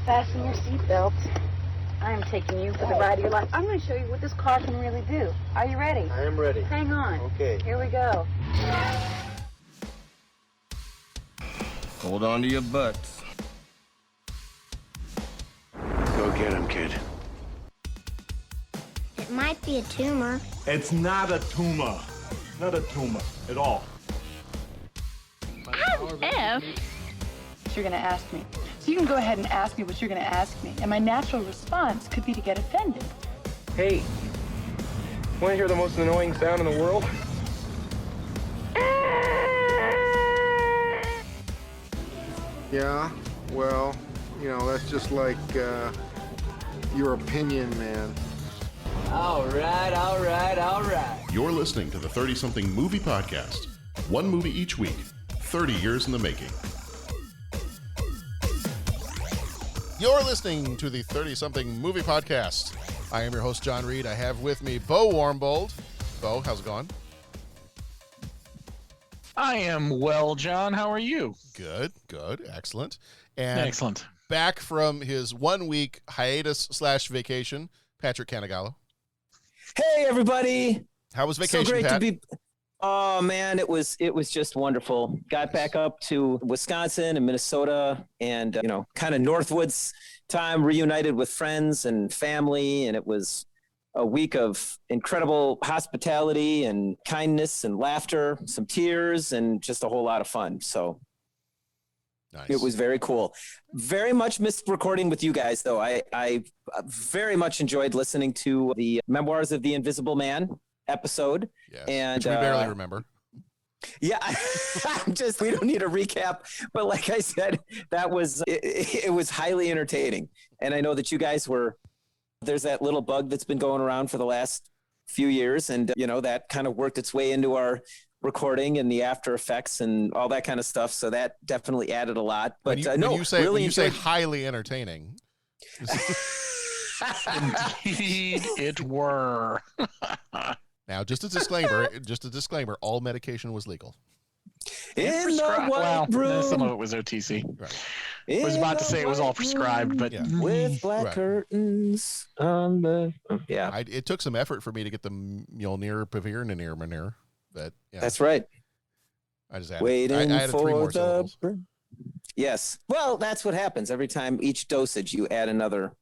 Fasten your seatbelt. I am taking you for the ride of your life. I'm going to show you what this car can really do. Are you ready? I am ready. Hang on. Okay. Here we go. Hold on to your butts. Go get him, kid. It might be a tumor. It's not a tumor. Not a tumor at all. F. What you're going to ask me. So you can go ahead and ask me what you're going to ask me. And my natural response could be to get offended. Hey, want to hear the most annoying sound in the world? Yeah, well, you know, that's just like your opinion, man. All right. You're listening to the 30-something movie podcast. One movie each week, 30 years in the making. You're listening to the 30-something movie podcast. I am your host, John Reed. I have with me Bo Warmbold. Bo, how's it going? I am well, John. How are you? Good, excellent. And excellent. Back from his 1 week hiatus/vacation, Patrick Canigallo. Hey, everybody. How was vacation, So great Pat? to be. Oh man, it was just wonderful. Got back up to Wisconsin and Minnesota, and kind of Northwoods time, reunited with friends and family, and it was a week of incredible hospitality and kindness and laughter, some tears, and just a whole lot of fun. So nice. It was very cool. Very much missed recording with you guys, though. I very much enjoyed listening to the Memoirs of the Invisible Man episode. Yes, and which we barely remember. Yeah, we don't need a recap, but like I said, that was it was highly entertaining. And I know that you guys there's that little bug that's been going around for the last few years, and that kind of worked its way into our recording and the after effects and all that kind of stuff. So that definitely added a lot. But when you say highly entertaining. Indeed, it were. Now, just a disclaimer, all medication was legal. In the white room. Some of it was OTC. Right. I was about to say it was all prescribed, but yeah. With black curtains on the it took some effort for me to get the Mjolnir, Pavirnir, Manir. That's right. I just added, Waiting I added 3 more syllables. Yes. Well, that's what happens every time each dosage you add another.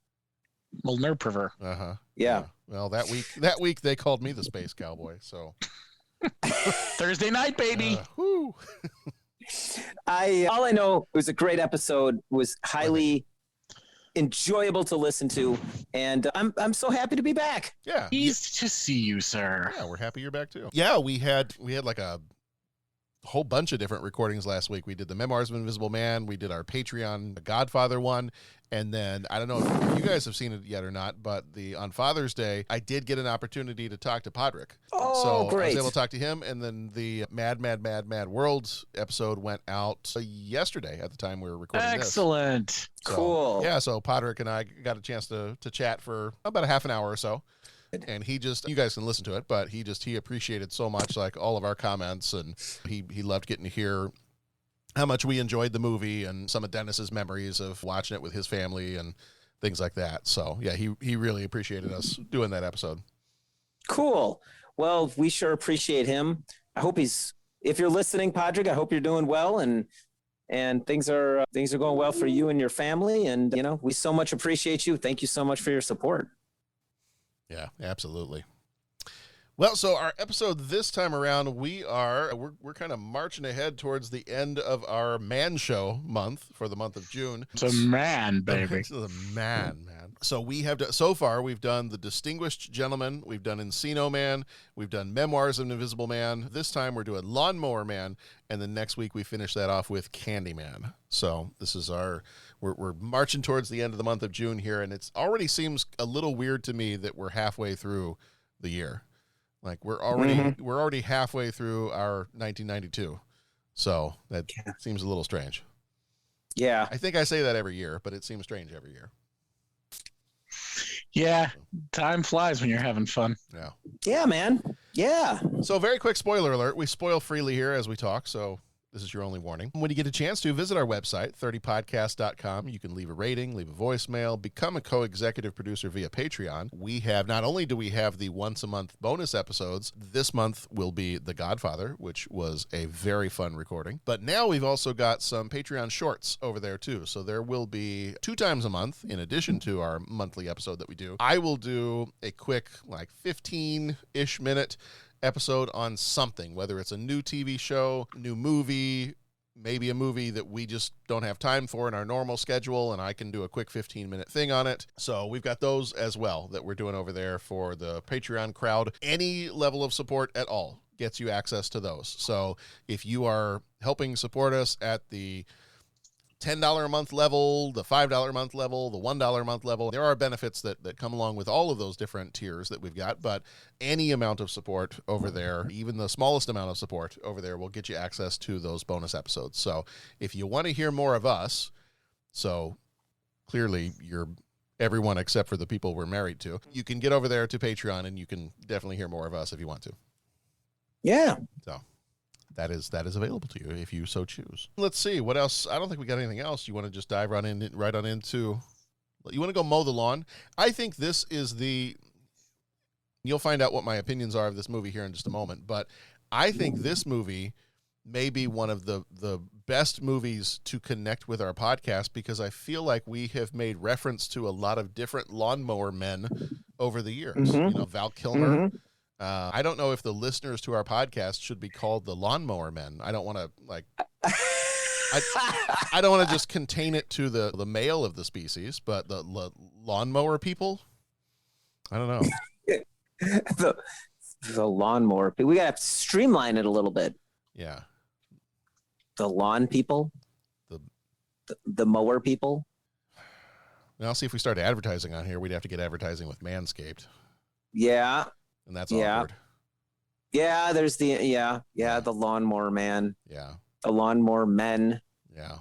well, nerve perver. Uh-huh. Yeah. Well, that week they called me the Space Cowboy. So Thursday night, baby. Whoo. All I know, it was a great episode. It was highly enjoyable to listen to, and I'm so happy to be back. Yeah. Pleased to see you, sir. Yeah, we're happy you're back too. Yeah, we had like a whole bunch of different recordings last week. We did the Memoirs of an Invisible Man. We did our Patreon Godfather one. And then, I don't know if you guys have seen it yet or not, but on Father's Day, I did get an opportunity to talk to Podrick. Oh, great. I was able to talk to him, and then the Mad Worlds episode went out yesterday at the time we were recording Excellent. this. Cool. Yeah, so Podrick and I got a chance to chat for about a half an hour or so. And you guys can listen to it, but he appreciated so much, like, all of our comments, and he loved getting to hear how much we enjoyed the movie and some of Dennis's memories of watching it with his family and things like that. So yeah, he really appreciated us doing that episode. Cool. Well, we sure appreciate him. I hope if you're listening, Podrick, I hope you're doing well and things are going well for you and your family. And, we so much appreciate you. Thank you so much for your support. Yeah, absolutely. Well, so our episode this time around, we're kind of marching ahead towards the end of our Man Show month for the month of June. It's a man, baby. It's a man. So so far we've done The Distinguished Gentleman, we've done Encino Man, we've done Memoirs of an Invisible Man. This time we're doing Lawnmower Man, and then next week we finish that off with Candyman. So this is we're marching towards the end of the month of June here, and it already seems a little weird to me that we're halfway through the year. Like we're already halfway through our 1992. So that seems a little strange. Yeah. I think I say that every year, but it seems strange every year. Yeah. Time flies when you're having fun. Yeah. Yeah, man. Yeah. So very quick spoiler alert. We spoil freely here as we talk. So This is your only warning. When you get a chance to, visit our website, 30podcast.com. You can leave a rating, leave a voicemail, become a co-executive producer via Patreon. Not only do we have the once-a-month bonus episodes, this month will be The Godfather, which was a very fun recording. But now we've also got some Patreon shorts over there, too. So there will be 2 times a month, in addition to our monthly episode that we do. I will do a quick, 15-ish minute episode on something, whether it's a new TV show, new movie, maybe a movie that we just don't have time for in our normal schedule, and I can do a quick 15-minute thing on it. So we've got those as well that we're doing over there for the Patreon crowd. Any level of support at all gets you access to those. So if you are helping support us at the $10 a month level, the $5 a month level, the $1 a month level. There are benefits that come along with all of those different tiers that we've got, but any amount of support over there, even the smallest amount of support over there, will get you access to those bonus episodes. So if you want to hear more of us, so clearly you're everyone except for the people we're married to, you can get over there to Patreon and you can definitely hear more of us if you want to. Yeah. So that is available to you if you so choose. Let's see what else. I don't think we got anything else. You want to just dive right on into? You want to go mow the lawn? I think this is you'll find out what my opinions are of this movie here in just a moment. But I think this movie may be one of the best movies to connect with our podcast, because I feel like we have made reference to a lot of different lawnmower men over the years. Mm-hmm. Val Kilmer. Mm-hmm. I don't know if the listeners to our podcast should be called the Lawnmower Men. I don't want to I don't want to just contain it to the male of the species, but the lawnmower people. I don't know. the lawnmower. We gotta have to streamline it a little bit. Yeah. The lawn people. The mower people. Now, see if we start advertising on here, we'd have to get advertising with Manscaped. Yeah. And that's awkward. Yeah, there's the the Lawnmower Man. Yeah. The Lawnmower Men. Yeah.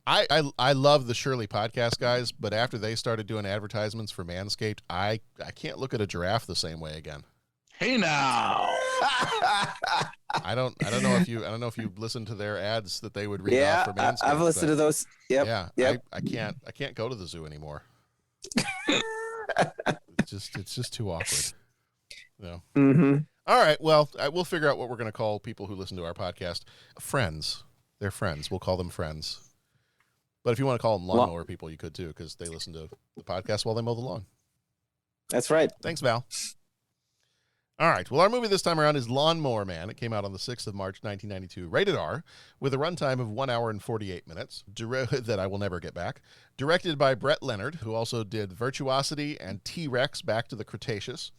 I love the Shirley podcast guys, but after they started doing advertisements for Manscaped, I can't look at a giraffe the same way again. Hey now. I don't know if you listen to their ads that they would read off for Manscaped. I've listened to those. Yep. Yeah. Yep. I can't go to the zoo anymore. It's just too awkward. No. Mm-hmm. All right. Well, we'll figure out what we're going to call people who listen to our podcast. Friends. They're friends. We'll call them friends. But if you want to call them lawnmower people, you could too, because they listen to the podcast while they mow the lawn. That's right. Thanks, Val. All right. Well, our movie this time around is Lawnmower Man. It came out on the 6th of March, 1992, rated R, with a runtime of 1 hour and 48 minutes, that I will never get back. Directed by Brett Leonard, who also did Virtuosity and T-Rex Back to the Cretaceous.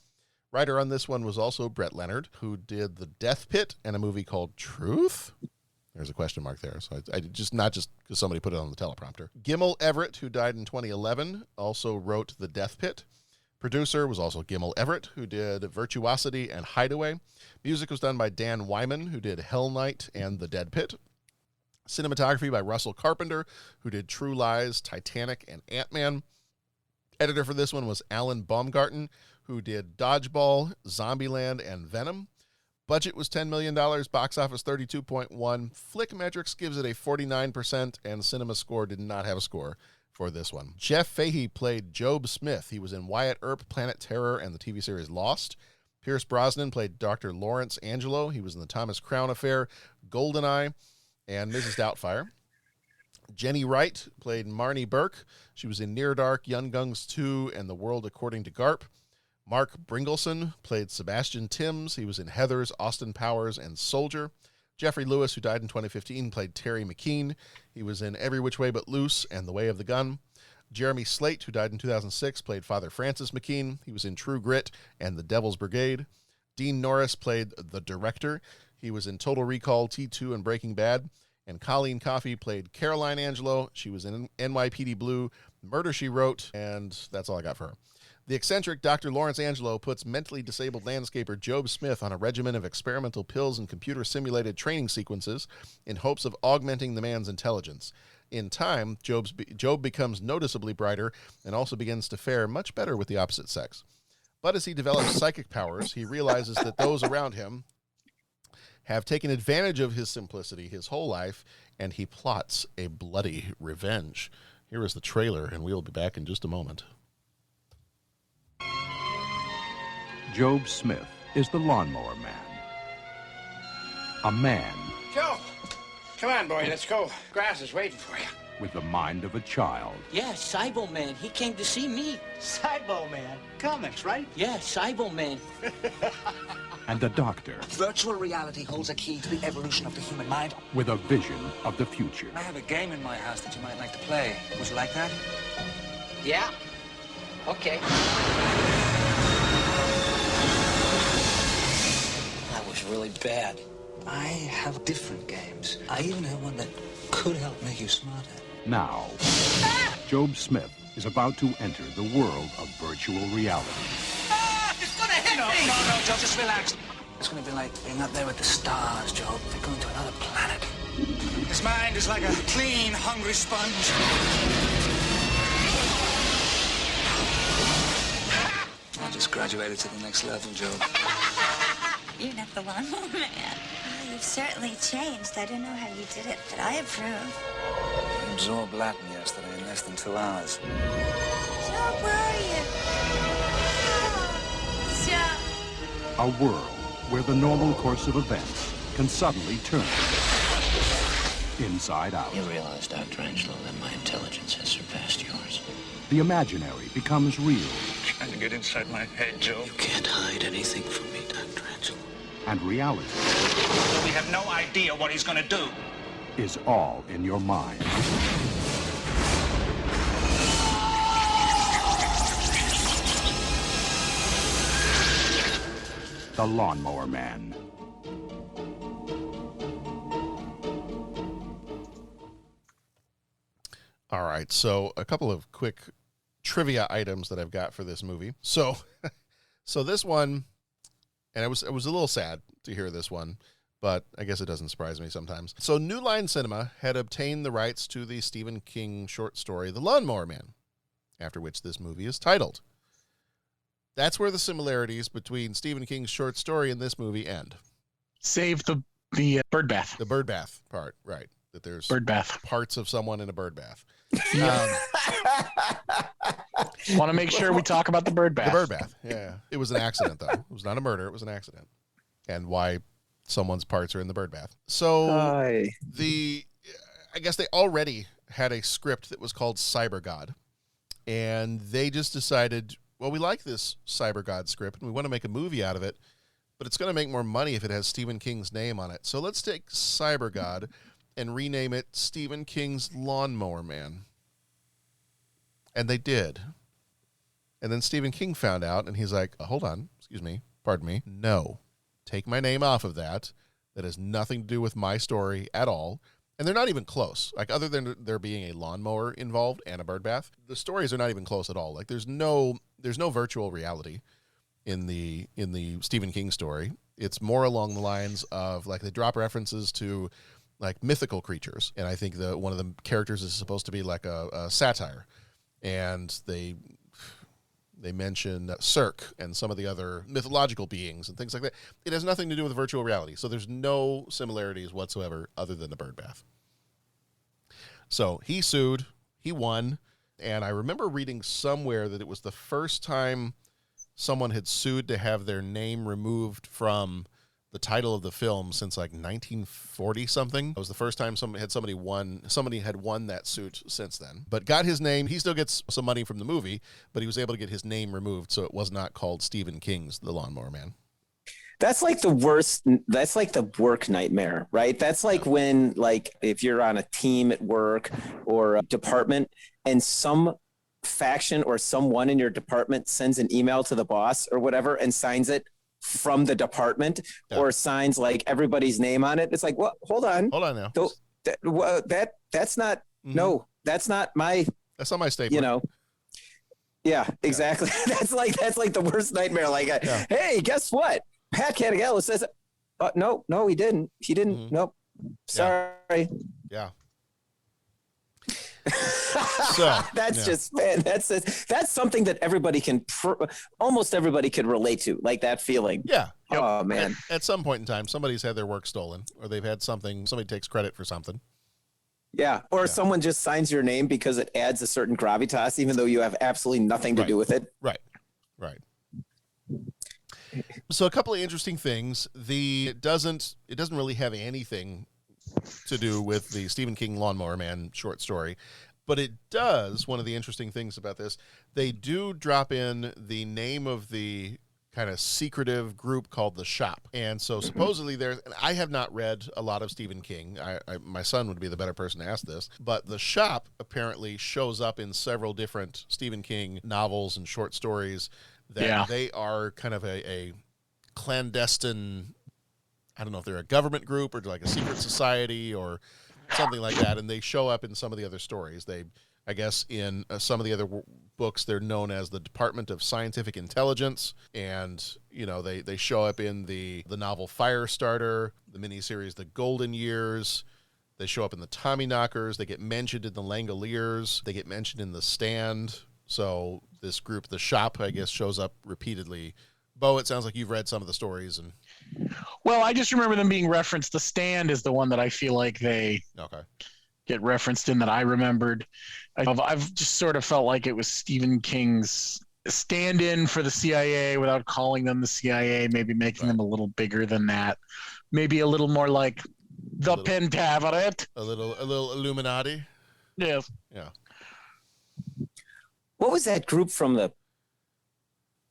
Writer on this one was also Brett Leonard, who did The Death Pit and a movie called Truth. There's a question mark there, so I just not just because somebody put it on the teleprompter. Gimel Everett, who died in 2011, also wrote The Death Pit. Producer was also Gimel Everett, who did Virtuosity and Hideaway. Music was done by Dan Wyman, who did Hell Night and The Dead Pit. Cinematography by Russell Carpenter, who did True Lies, Titanic, and Ant-Man. Editor for this one was Alan Baumgarten, who did Dodgeball, Zombieland, and Venom. Budget was $10 million, box office 32.1. Flickmetrics gives it a 49%, and Cinema Score did not have a score for this one. Jeff Fahey played Job Smith. He was in Wyatt Earp, Planet Terror, and the TV series Lost. Pierce Brosnan played Dr. Lawrence Angelo. He was in the Thomas Crown Affair, Goldeneye, and Mrs. Doubtfire. Jenny Wright played Marnie Burke. She was in Near Dark, Young Guns 2, and The World According to Garp. Mark Bringleson played Sebastian Timms. He was in Heathers, Austin Powers, and Soldier. Jeffrey Lewis, who died in 2015, played Terry McKean. He was in Every Which Way But Loose and The Way of the Gun. Jeremy Slate, who died in 2006, played Father Francis McKean. He was in True Grit and The Devil's Brigade. Dean Norris played the director. He was in Total Recall, T2, and Breaking Bad. And Colleen Coffey played Caroline Angelo. She was in NYPD Blue, Murder, She Wrote, and that's all I got for her. The eccentric Dr. Lawrence Angelo puts mentally disabled landscaper Job Smith on a regimen of experimental pills and computer-simulated training sequences in hopes of augmenting the man's intelligence. In time, Job becomes noticeably brighter and also begins to fare much better with the opposite sex. But as he develops psychic powers, he realizes that those around him have taken advantage of his simplicity his whole life, and he plots a bloody revenge. Here is the trailer, and we'll be back in just a moment. Job Smith is the Lawnmower Man. A man Joe, come on, boy, let's go. Grass is waiting for you. with the mind of a child. Yeah, Cybo Man. He came to see me. Cybo Man. Comics, right? Yeah, Cybo Man. And a doctor Virtual reality holds a key to the evolution of the human mind. with a vision of the future. I have a game in my house that you might like to play. Would you like that? Yeah. Okay. That was really bad. I have different games. I even have one that could help make you smarter. Now, Job Smith is about to enter the world of virtual reality. It's gonna hit me! No, Joe, just relax. It's gonna be like being up there with the stars, Joe. They're going to another planet. His mind is like a clean, hungry sponge. I just graduated to the next level, Joe. You're not the Lawnmower Man. Oh, you've certainly changed. I don't know how you did it, but I approve. You absorbed Latin yesterday in less than 2 hours. Joe, where are you? Oh, Joe. A world where the normal course of events can suddenly turn inside out. You realize, Dr. Angelo, that my intelligence has surpassed yours. The imaginary becomes real. Trying to get inside my head, Joe. You can't hide anything from me, Dr. Angelo. And reality We have no idea what he's gonna do. is all in your mind. The Lawnmower Man. All right, so a couple of quick trivia items that I've got for this movie. So this one, and I was a little sad to hear this one, but I guess it doesn't surprise me sometimes. So New Line Cinema had obtained the rights to the Stephen King short story, The Lawnmower Man, after which this movie is titled. That's where the similarities between Stephen King's short story and this movie end. Save the bird bath. The bird bath part, right. That there's Bird bath. parts of someone in a bird bath. Want to make sure we talk about the bird bath. The bird bath, yeah. It was an accident, though. It was not a murder. It was an accident. And why someone's parts are in the bird bath. So I guess they already had a script that was called Cyber God. And they just decided, well, we like this Cyber God script, and we want to make a movie out of it, but it's going to make more money if it has Stephen King's name on it. So let's take Cyber God and rename it Stephen King's Lawnmower Man. And they did. And then Stephen King found out, and he's like, hold on, pardon me. No, take my name off of that. That has nothing to do with my story at all. And they're not even close. Like, other than there being a lawnmower involved and a bird bath, the stories are not even close at all. Like, there's no virtual reality in the Stephen King story. It's more along the lines of, like, they drop references to, like, mythical creatures. And I think one of the characters is supposed to be like a satyr. And they mention Cirque and some of the other mythological beings and things like that. It has nothing to do with virtual reality. So there's no similarities whatsoever other than the bird bath. So he sued, he won. And I remember reading somewhere that it was the first time someone had sued to have their name removed from the title of the film since like 1940 something. It was the first time somebody had won that suit since then, but got his name. He still gets some money from the movie, but he was able to get his name removed. So it was not called Stephen King's The Lawnmower Man. That's like the worst. That's like the work nightmare, right? That's like when, like, if you're on a team at work or a department and some faction or someone in your department sends an email to the boss or whatever and signs it from the department or signs like everybody's name on it. It's like, well, hold on now. That's not, no, that's not my statement. You know? Yeah, exactly. Yeah. That's like the worst nightmare. Like, hey, guess what? Pat Canigello says, no, he didn't. He didn't. Nope. Sorry. Yeah. So that's just man, that's something that everybody can almost everybody could relate to, like that feeling. Yeah. Oh man. At some point in time, somebody's had their work stolen, or they've had something. Somebody takes credit for something. Yeah, or someone just signs your name because it adds a certain gravitas, even though you have absolutely nothing to do with it. Right. So a couple of interesting things. It doesn't really have anything to do with the Stephen King Lawnmower Man short story, but it does. One of the interesting things about this, they do drop in the name of the kind of secretive group called the Shop. And so supposedly and I have not read a lot of Stephen King. My son would be the better person to ask this, but the Shop apparently shows up in several different Stephen King novels and short stories that they are kind of a clandestine, I don't know if they're a government group or like a secret society or something like that. And they show up in some of the other stories. I guess in some of the other books, they're known as the Department of Scientific Intelligence. And, they show up in the novel Firestarter, the miniseries The Golden Years. They show up in the Tommyknockers. They get mentioned in the Langoliers. They get mentioned in The Stand. So this group, the Shop, I guess, shows up repeatedly. Bo, it sounds like you've read some of the stories. Well, I just remember them being referenced. The Stand is the one that I feel like they get referenced in that I remembered. I've just sort of felt like it was Stephen King's stand-in for the CIA without calling them the CIA, maybe making them a little bigger than that. Maybe a little more like the Pentaveret. A little Illuminati. Yes. Yeah. What was that group from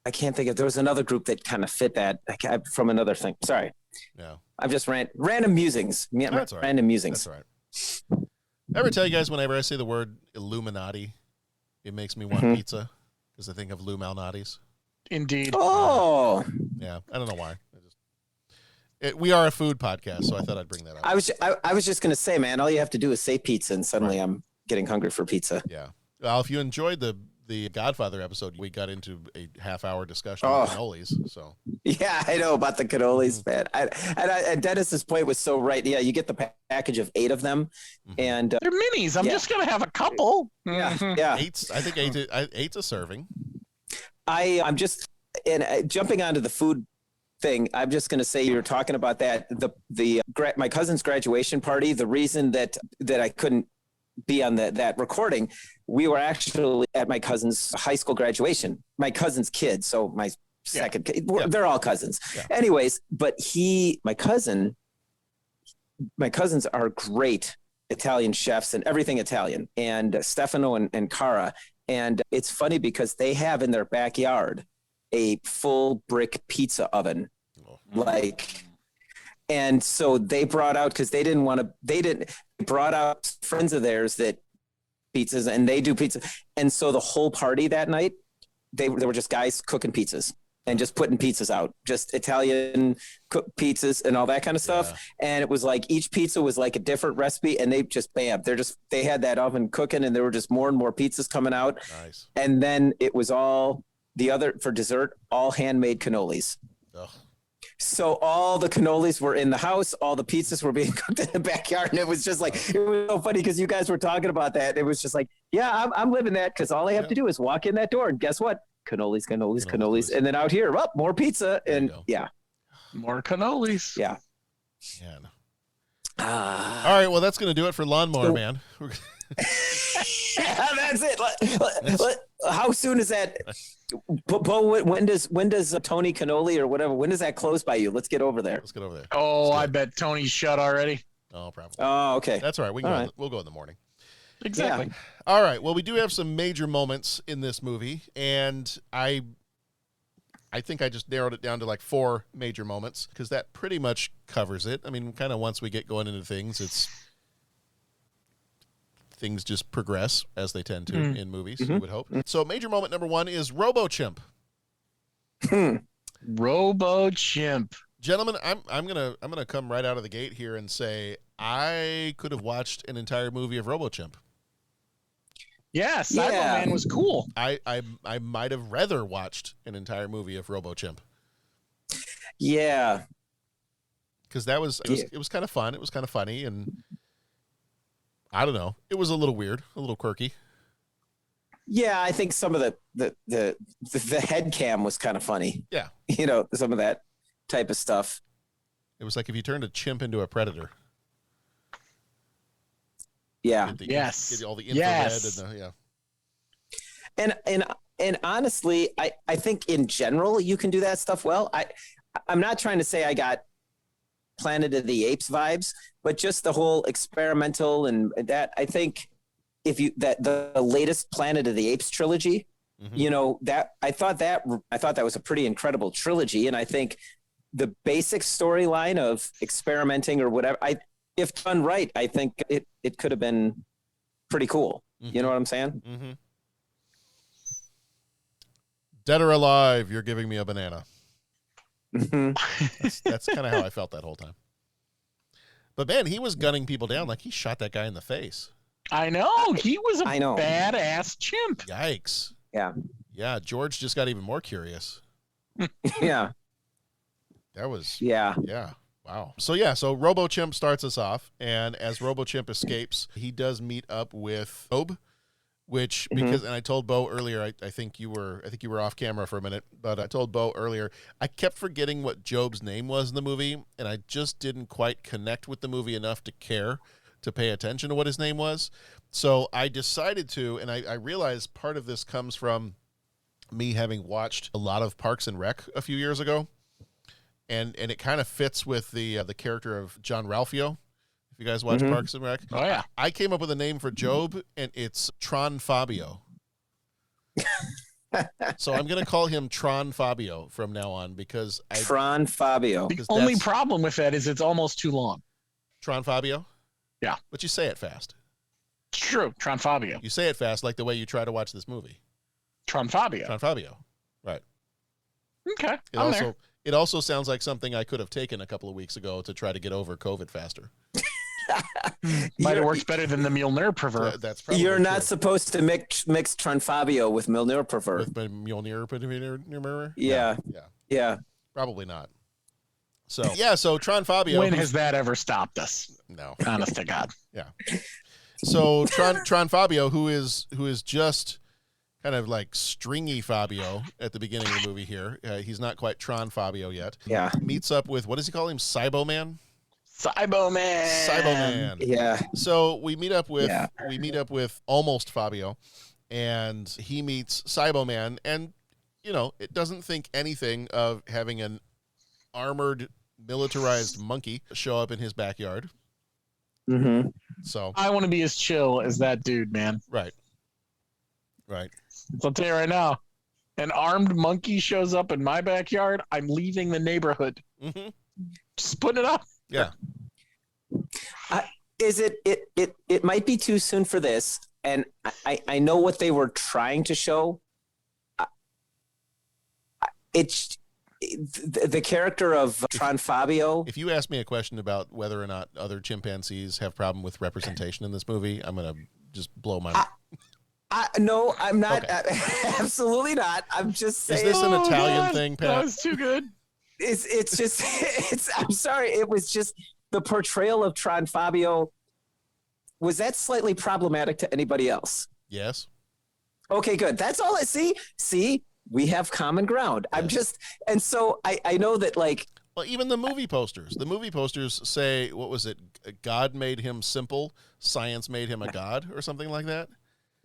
I can't think of. There was another group that kind of fit that from another thing. Sorry. Yeah. I'm just random musings. That's all right. Random musings. That's all right. Ever tell you guys whenever I say the word Illuminati, it makes me want pizza because I think of Lou Malnati's. Indeed. Oh. Yeah. I don't know why. We are a food podcast, so I thought I'd bring that up. I was just going to say, man, all you have to do is say pizza and suddenly I'm getting hungry for pizza. Yeah. Well, if you enjoyed the Godfather episode, we got into a half-hour discussion of cannolis. So yeah, I know about the cannolis, man. And Dennis's point was so right. Yeah, you get the package of 8 of them, and they're minis. I'm just gonna have a couple. Yeah. I think eight's a serving. I'm just jumping onto the food thing. I'm just going to say you were talking about that my cousin's graduation party. The reason that I couldn't be on that recording, we were actually at my cousin's high school graduation. My cousin's kid, so my second kid, they're all cousins. Yeah. Anyways, but my cousins are great Italian chefs and everything Italian, and Stefano and Cara. And it's funny because they have in their backyard a full brick pizza oven. And so they brought out, because they brought out friends of theirs that pizzas, and they do pizza. And so the whole party that night, they were just guys cooking pizzas and just putting pizzas out, just Italian cooked pizzas and all that kind of stuff. Yeah. And it was like each pizza was like a different recipe, and they just they had that oven cooking, and there were just more and more pizzas coming out. Nice. And then it was all for dessert, all handmade cannolis. Ugh. So all the cannolis were in the house, all the pizzas were being cooked in the backyard, and it was just like, it was so funny because you guys were talking about that. It was just like, yeah, I'm living that, because all I have to do is walk in that door, and guess what? Cannolis, and then out here, more pizza, and more cannolis. Yeah. All right, well, that's going to do it for Lawnmower Man. Yeah, that's it. How soon is that? Bo, when does Tony Cannoli or whatever, when does that close by you? Let's get over there. Oh, I bet Tony's shut already. Oh, probably. Oh, okay. That's all right. We'll go in the morning. Exactly. Yeah. All right. Well, we do have some major moments in this movie, and I think I just narrowed it down to like 4 major moments, because that pretty much covers it. I mean, kind of once we get going into things, things just progress as they tend to in movies, you would hope. So major moment number 1 is Robo-Chimp. Robo-Chimp. Gentlemen, I'm gonna come right out of the gate here and say I could have watched an entire movie of Robo-Chimp. Yeah, Cyberman was cool. I might have rather watched an entire movie of Robo-Chimp. Yeah. Because it was kind of fun. It was kind of funny, and I don't know. It was a little weird, a little quirky. Yeah, I think some of the head cam was kind of funny. Yeah. You know, some of that type of stuff. It was like if you turned a chimp into a predator. Yeah. Get all the infrared and the, And honestly, I think in general you can do that stuff well. I'm not trying to say I got Planet of the Apes vibes, but just the whole experimental and that, I think if you the latest Planet of the Apes trilogy, you know, that I thought that was a pretty incredible trilogy, and I think the basic storyline of experimenting or whatever, if done right, I think it could have been pretty cool. You know what I'm saying? Mm-hmm. Dead or alive, you're giving me a banana. That's kind of how I felt that whole time. But man, he was gunning people down like he shot that guy in the face. I know. He was a badass chimp. Yikes. Yeah. Yeah, George just got even more curious. Yeah. That was... Yeah. Yeah. Wow. So Robo-Chimp starts us off, and as Robo-Chimp escapes, he does meet up with Job, which, because, and I told Bo earlier, I think you were off camera for a minute, but I told Bo earlier, I kept forgetting what Job's name was in the movie, and I just didn't quite connect with the movie enough to care to pay attention to what his name was. So I decided to, and I realized part of this comes from me having watched a lot of Parks and Rec a few years ago. And it kind of fits with the character of John Ralphio. If you guys watch Parks and Rec. Oh, yeah. I came up with a name for Job, and it's Tron-Fabio. So I'm going to call him Tron-Fabio from now on because Tron-Fabio. The only problem with that is it's almost too long. Tron-Fabio? Yeah. But you say it fast. It's true. Tron-Fabio. You say it fast like the way you try to watch this movie. Tron-Fabio. Tron-Fabio. Right. Okay. There. It also sounds like something I could have taken a couple of weeks ago to try to get over COVID faster. Might have worked better than the Mjolnir. That's probably You're not true. supposed to mix Tron-Fabio with Mjolnir. With Mjolnir? Yeah. Probably not. So Tron-Fabio. When has that ever stopped us? No. Honest to God. Yeah. So Tron-Fabio, who is just kind of like stringy Fabio at the beginning of the movie here. He's not quite Tron-Fabio yet. Yeah. Meets up with, what does he call him? Cybo-Man? Cybo-Man. Yeah. So we meet up with almost Fabio, and he meets Cybo-Man, and it doesn't think anything of having an armored, militarized monkey show up in his backyard. Mm-hmm. So I want to be as chill as that dude, man. Right. I'll tell you right now, an armed monkey shows up in my backyard, I'm leaving the neighborhood. Mm-hmm. Just putting it up. Yeah. Is it might be too soon for this, and I know what they were trying to show. It's the character of Tron-Fabio. If you ask me a question about whether or not other chimpanzees have problem with representation in this movie, I'm going to just blow my mind. No, I'm not. Okay. Absolutely not. I'm just saying. Is this an Italian thing, Pat? That was too good. It's just. I'm sorry. It was just the portrayal of Tron-Fabio. Was that slightly problematic to anybody else? Yes. Okay, good. That's all I see. See, we have common ground. Yes. I'm just, and so I know that like. Well, even the movie posters. The movie posters say, what was it? God made him simple. Science made him a god, or something like that.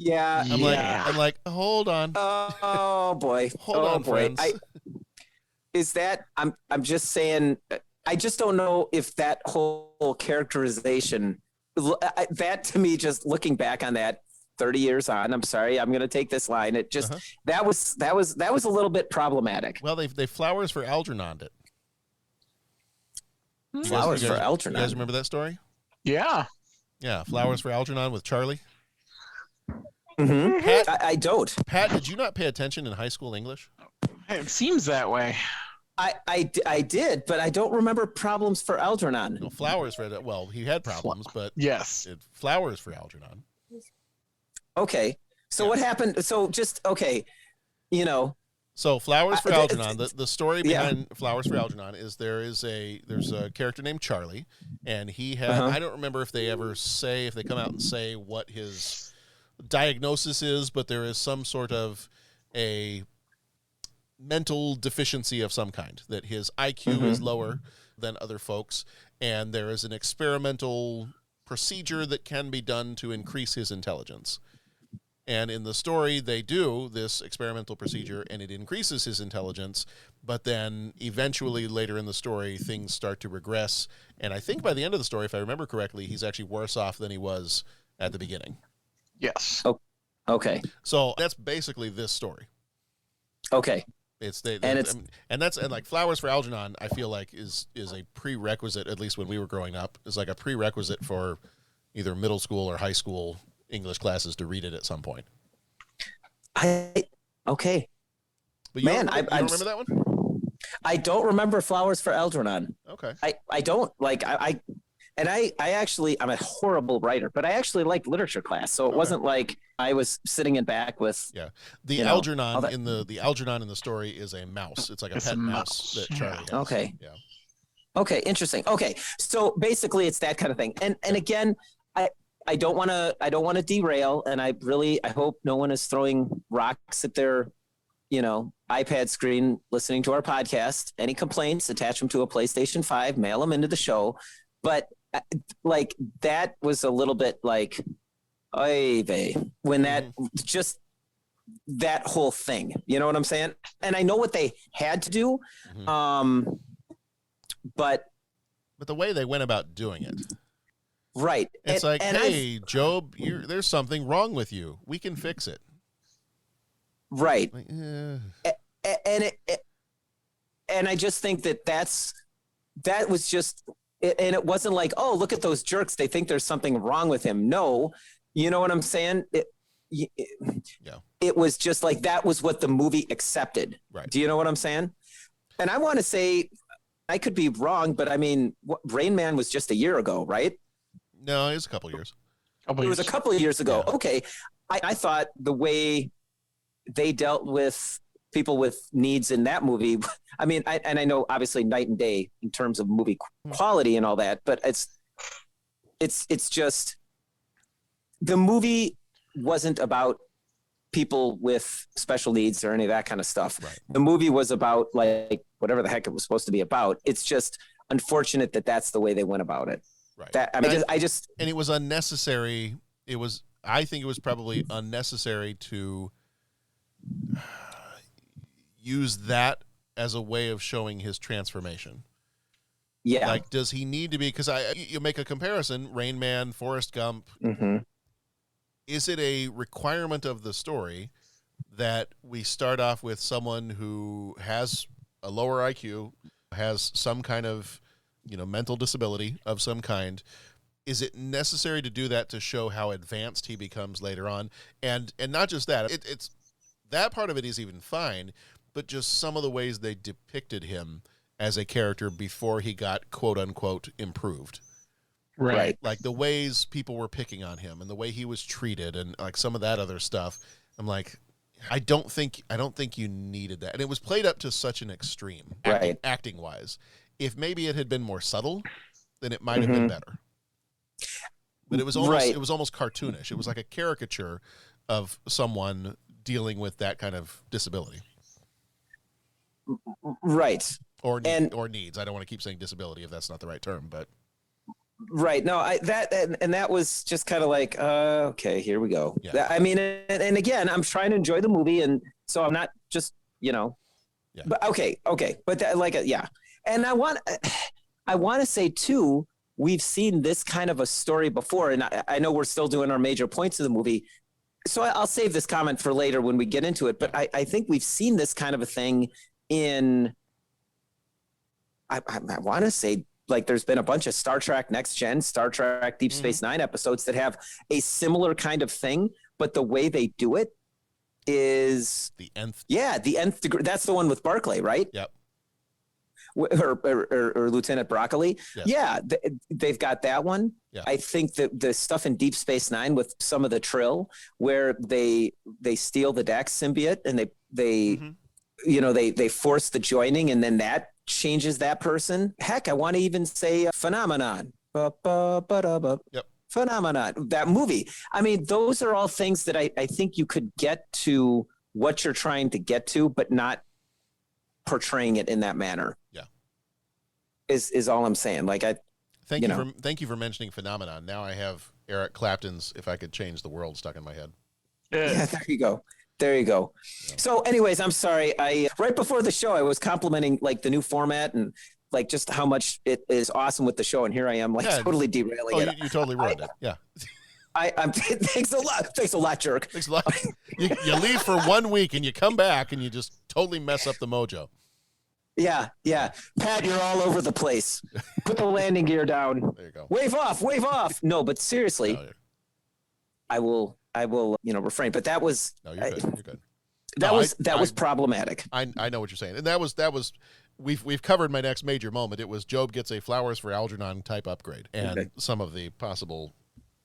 Yeah, I'm like, hold on. Oh boy, hold on, boy. friends. I'm just saying. I just don't know if that whole characterization, that to me, just looking back on that 30 years on. I'm sorry, I'm going to take this line. It just that was a little bit problematic. Well, they flowers for Algernon it. Flowers for Algernon. You guys remember that story? Yeah. Yeah, flowers for Algernon with Charlie. Mm-hmm. Pat, I don't. Pat, did you not pay attention in high school English? It seems that way. I did, but I don't remember problems for Algernon. No, flowers for it. Well, he had problems, but yes, flowers for Algernon. Okay, so what happened? So just okay, So flowers for Algernon. The story behind flowers for Algernon is there's a character named Charlie, and he had I don't remember if they come out and say what his diagnosis is, but there is some sort of a mental deficiency of some kind, that his IQ is lower than other folks, and there is an experimental procedure that can be done to increase his intelligence. And in the story, they do this experimental procedure, and it increases his intelligence, but then eventually later in the story, things start to regress, and I think by the end of the story, if I remember correctly, he's actually worse off than he was at the beginning. Yes. Oh, okay. So that's basically this story. Okay. It's and like Flowers for Algernon, I feel like is a prerequisite, at least when we were growing up, is like a prerequisite for either middle school or high school English classes to read it at some point. Okay. But you Man, don't remember that one? I don't remember Flowers for Algernon. Okay. I don't like I actually, I'm a horrible writer, but I actually liked literature class. So it wasn't like I was sitting in back with. Yeah. The Algernon the Algernon in the story is a mouse. It's like a pet mouse that Charlie has. Okay. Yeah. Okay. Interesting. Okay. So basically it's that kind of thing. And again, I don't want to derail, and I hope no one is throwing rocks at their, iPad screen listening to our podcast. Any complaints, attach them to a PlayStation 5, mail them into the show. But like that was a little bit like, oy vey, when that just that whole thing, you know what I'm saying? And I know what they had to do, but the way they went about doing it, right? It's like, hey, Job, there's something wrong with you. We can fix it. Right. Like, and I just think that was just. And it wasn't like, oh, look at those jerks. They think there's something wrong with him. No, you know what I'm saying? It was just like that was what the movie accepted. Right. Do you know what I'm saying? And I want to say, I could be wrong, but I mean, Rain Man was just a year ago, right? No, it was a couple of years. It was a couple of years ago. Yeah. Okay. I thought the way they dealt with people with needs in that movie, I mean, I know obviously night and day in terms of movie quality and all that, but it's just, the movie wasn't about people with special needs or any of that kind of stuff. Right. The movie was about like whatever the heck it was supposed to be about. It's just unfortunate that that's the way they went about it. Right. That, I mean, and it was unnecessary. I think it was probably unnecessary to use that as a way of showing his transformation. Yeah. Like, does he need to be, because you make a comparison, Rain Man, Forrest Gump. Is it a requirement of the story that we start off with someone who has a lower IQ, has some kind of, mental disability of some kind? Is it necessary to do that to show how advanced he becomes later on? And not just that, it's that part of it is even fine, but just some of the ways they depicted him as a character before he got quote unquote improved. Right. Like the ways people were picking on him and the way he was treated and like some of that other stuff. I'm like, I don't think you needed that. And it was played up to such an extreme, acting wise. If maybe it had been more subtle, then it might have been better. But it was almost cartoonish. It was like a caricature of someone dealing with that kind of disability. Right. Or needs. I don't want to keep saying disability if that's not the right term, but. Right. No, that was just kind of like, okay, here we go. Yeah. I mean, and again, I'm trying to enjoy the movie. And so I'm not just, but okay. But yeah. And I want to say too, we've seen this kind of a story before, and I know we're still doing our major points of the movie. So I'll save this comment for later when we get into it. But I think we've seen this kind of a thing in, I want to say, like there's been a bunch of Star Trek Next Gen, Star Trek Deep Space Nine episodes that have a similar kind of thing, but the way they do it is the nth. Yeah, the nth degree. That's the one with Barclay, right? Yep. Or Lieutenant Broccoli. Yes. Yeah, they've got that one. Yeah. I think that the stuff in Deep Space Nine with some of the Trill, where they steal the Dax symbiote and they force the joining, and then that changes that person. Heck, I want to even say phenomenon. Yep. Phenomenon, that movie. I mean, those are all things that I think you could get to what you're trying to get to, but not portraying it in that manner. Yeah. Is all I'm saying. Like Thank you for mentioning Phenomenon. Now I have Eric Clapton's "If I Could Change the World" stuck in my head. Yeah, there you go. Yeah. So anyways, I'm sorry. Right before the show, I was complimenting like the new format and like just how much it is awesome with the show. And here I am totally derailing it. You totally ruined it. Yeah. I'm thanks a lot. Thanks a lot, jerk. Thanks a lot. You leave for 1 week and you come back and you just totally mess up the mojo. Yeah. Pat, you're all over the place. Put the landing gear down. There you go. Wave off. No, but seriously, I will, refrain. But that was, no, you're good. You're good. That was problematic. I know what you're saying. And that was, we've covered my next major moment. It was Job gets a Flowers for Algernon type upgrade and some of the possible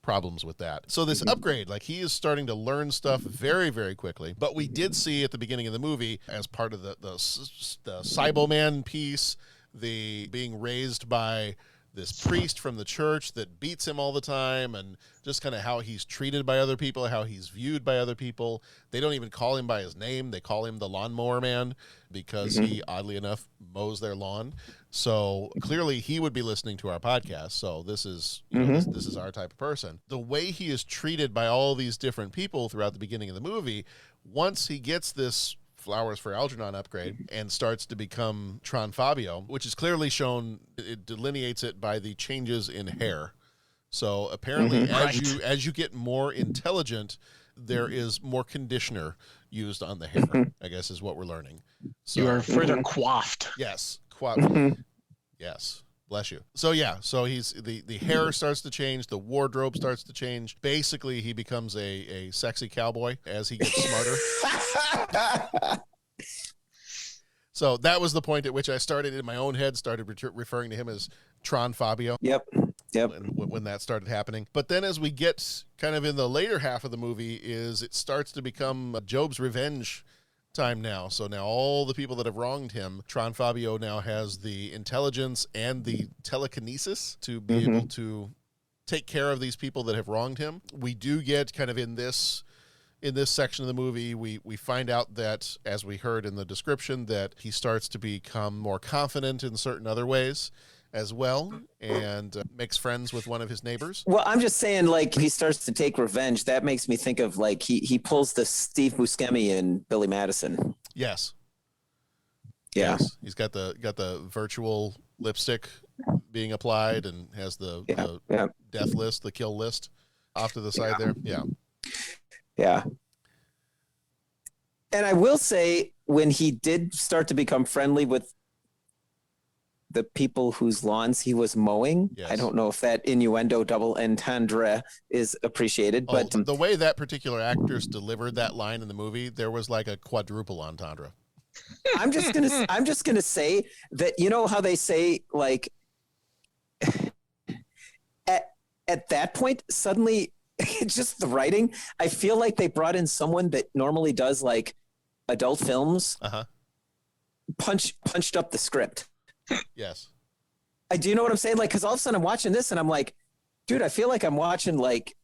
problems with that. So this upgrade, like he is starting to learn stuff very, very quickly. But we did see at the beginning of the movie, as part of the Cybo-Man piece, the being raised by this priest from the church that beats him all the time, and just kind of how he's treated by other people, how he's viewed by other people. They don't even call him by his name. They call him the Lawnmower Man because he, oddly enough, mows their lawn. So clearly he would be listening to our podcast. So this is, this is our type of person. The way he is treated by all these different people throughout the beginning of the movie, once he gets this Flowers for Algernon upgrade and starts to become Tron-Fabio, which is clearly shown, it delineates it by the changes in hair. So apparently as you get more intelligent, there is more conditioner used on the hair, I guess is what we're learning. So, you are further coiffed. Yes. Yes. Bless you. So yeah, so he's the hair starts to change, the wardrobe starts to change. Basically, he becomes a sexy cowboy as he gets smarter. So that was the point at which I started in my own head, started referring to him as Tron-Fabio. Yep. When that started happening. But then as we get kind of in the later half of the movie, it starts to become Job's revenge time now. So now all the people that have wronged him, Tron-Fabio now has the intelligence and the telekinesis to be able to take care of these people that have wronged him. We do get kind of in this section of the movie, we find out that, as we heard in the description, that he starts to become more confident in certain other ways as well, and makes friends with one of his neighbors. Well, I'm just saying, like, he starts to take revenge. That makes me think of, like, he pulls the Steve Buscemi in Billy Madison. Yes. Yeah. Yes. He's got the virtual lipstick being applied and has the death list, the kill list off to the side there. Yeah. Yeah. And I will say, when he did start to become friendly with the people whose lawns he was mowing. Yes. I don't know if that innuendo double entendre is appreciated, but the way that particular actress delivered that line in the movie, there was like a quadruple entendre. I'm just gonna say that, you know how they say, like, at that point, suddenly just the writing, I feel like they brought in someone that normally does like adult films, punched up the script. Yes. Do you know what I'm saying? Like, because all of a sudden I'm watching this and I'm like, dude, I feel like I'm watching like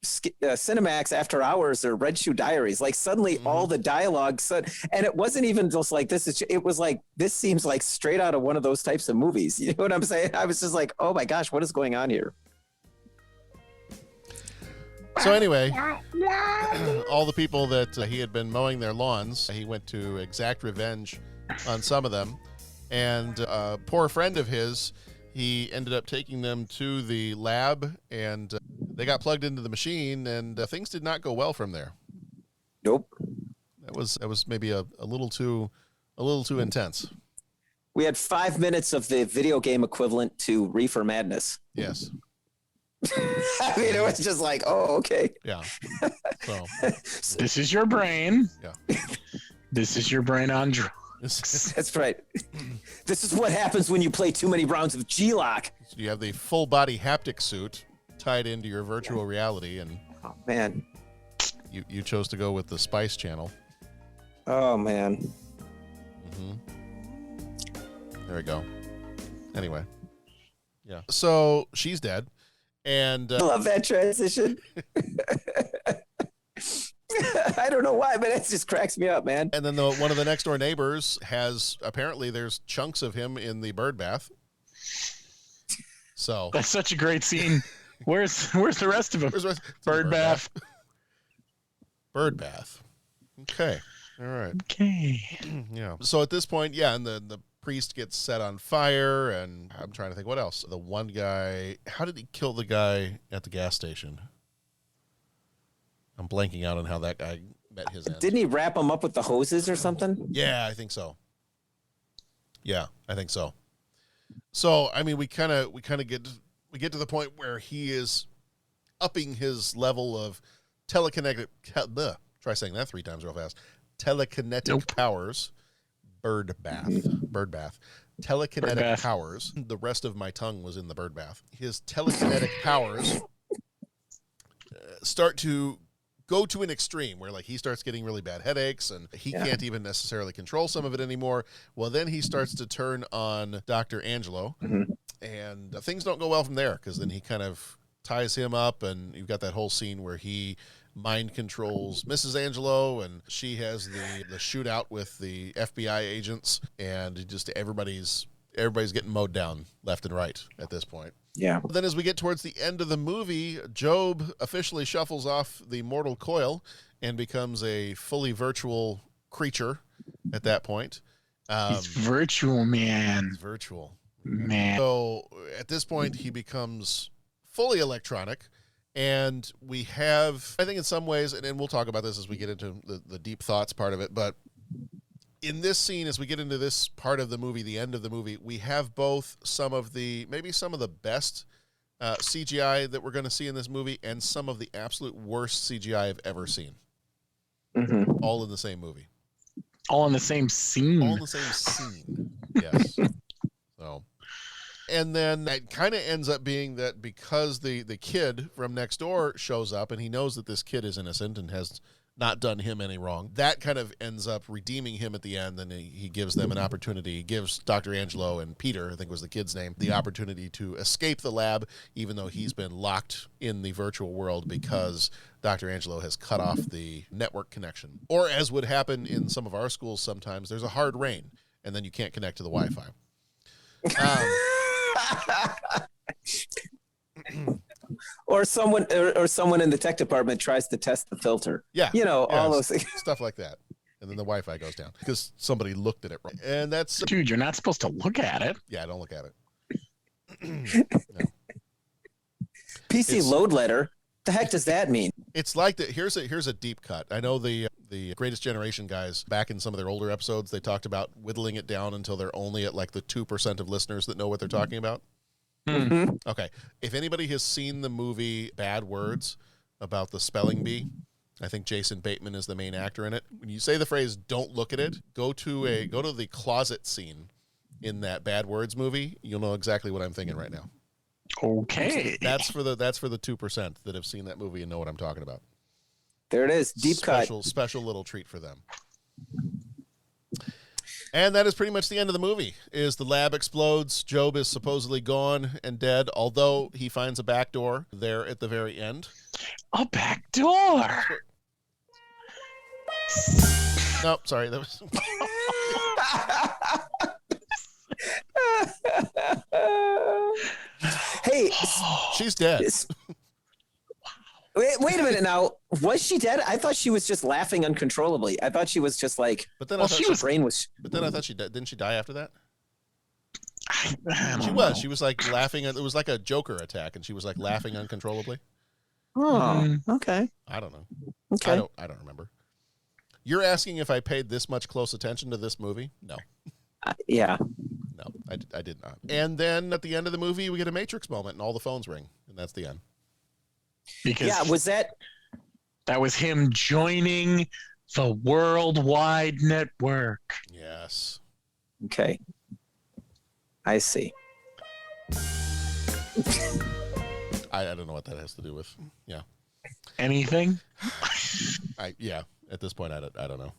Cinemax After Hours or Red Shoe Diaries. Like, suddenly all the dialogue and it wasn't even just like it was like, this seems like straight out of one of those types of movies. You know what I'm saying? I was just like, oh my gosh, what is going on here? So anyway, all the people that he had been mowing their lawns, he went to exact revenge on some of them. And a poor friend of his, he ended up taking them to the lab, and they got plugged into the machine, and things did not go well from there. Nope. That was maybe a little too intense. We had 5 minutes of the video game equivalent to Reefer Madness. Yes. I mean, it was just like, oh, okay. Yeah. So this is your brain. Yeah. This is your brain on drugs. That's right. This is what happens when you play too many rounds of G-Lock. So you have the full body haptic suit tied into your virtual reality, and oh man, you chose to go with the Spice Channel. Oh man. There we go. Anyway, yeah. So she's dead, And I love that transition. I don't know why, but it just cracks me up, man. And then one of the next door neighbors has, apparently there's chunks of him in the bird bath. So that's such a great scene. Where's the rest of them? Bird bath. Bird bath. Okay. All right. Okay. Yeah. So at this point, yeah, and the priest gets set on fire, and I'm trying to think what else. The one guy, how did he kill the guy at the gas station? I'm blanking out on how that guy met his end. Didn't he wrap him up with the hoses or something? Yeah, I think so. Yeah, I think so. So, I mean, we kind of get to the point where he is upping his level of telekinetic. Try saying that 3 times real fast. Telekinetic powers. Bird bath. Telekinetic powers. The rest of my tongue was in the bird bath. His telekinetic powers start to go to an extreme where, like, he starts getting really bad headaches and he can't even necessarily control some of it anymore. Well, then he starts to turn on Dr. Angelo, and things don't go well from there, because then he kind of ties him up, and you've got that whole scene where he mind controls Mrs. Angelo, and she has the shootout with the FBI agents, and just everybody's getting mowed down left and right at this point. Yeah. But then as we get towards the end of the movie, Job officially shuffles off the mortal coil and becomes a fully virtual creature at that point. He's virtual, man. He's virtual. Man. So at this point, he becomes fully electronic. And we have, I think in some ways, and we'll talk about this as we get into the deep thoughts part of it, but in this scene, as we get into this part of the movie, the end of the movie, we have both maybe some of the best CGI that we're going to see in this movie, and some of the absolute worst CGI I've ever seen. All in the same movie. All in the same scene. All in the same scene. Yes. So, and then that kind of ends up being that because the kid from next door shows up, and he knows that this kid is innocent and has not done him any wrong, that kind of ends up redeeming him at the end, and he gives them an opportunity. He gives Dr. Angelo and Peter, I think was the kid's name, the opportunity to escape the lab, even though he's been locked in the virtual world because Dr. Angelo has cut off the network connection. Or, as would happen in some of our schools sometimes, there's a hard rain, and then you can't connect to the Wi-Fi. Or someone in the tech department tries to test the filter. Yeah. All those things. Stuff like that. And then the Wi-Fi goes down because somebody looked at it wrong. And that's... Dude, you're not supposed to look at it. Yeah, don't look at it. No. PC load letter. The heck does that mean? It's like that. Here's a deep cut. I know the Greatest Generation guys, back in some of their older episodes, they talked about whittling it down until they're only at like the 2% of listeners that know what they're talking about. Mm-hmm. Okay. If anybody has seen the movie Bad Words about the spelling bee, I think Jason Bateman is the main actor in it. When you say the phrase "don't look at it," go to the closet scene in that Bad Words movie. You'll know exactly what I'm thinking right now. Okay. That's for the 2% that have seen that movie and know what I'm talking about. There it is. Deep cut. Special little treat for them. And that is pretty much the end of the movie. Is the lab explodes. Job is supposedly gone and dead, although he finds a back door there at the very end. A back door. No, sorry, that was. Hey, she's dead. Wait a minute now. Was she dead? I thought she was just laughing uncontrollably. I thought she was just like. But then I thought her brain was. But then I thought she died. Didn't she die after that? She was. She was like laughing. It was like a Joker attack, and she was like laughing uncontrollably. Oh, okay. I don't know. Okay. I don't remember. You're asking if I paid this much close attention to this movie? No. Yeah. No, I did not. And then at the end of the movie, we get a Matrix moment, and all the phones ring, and that's the end. Because was that was him joining the worldwide network. Yes. Okay. I see. I don't know what that has to do with. Yeah. Anything? At this point, I don't know.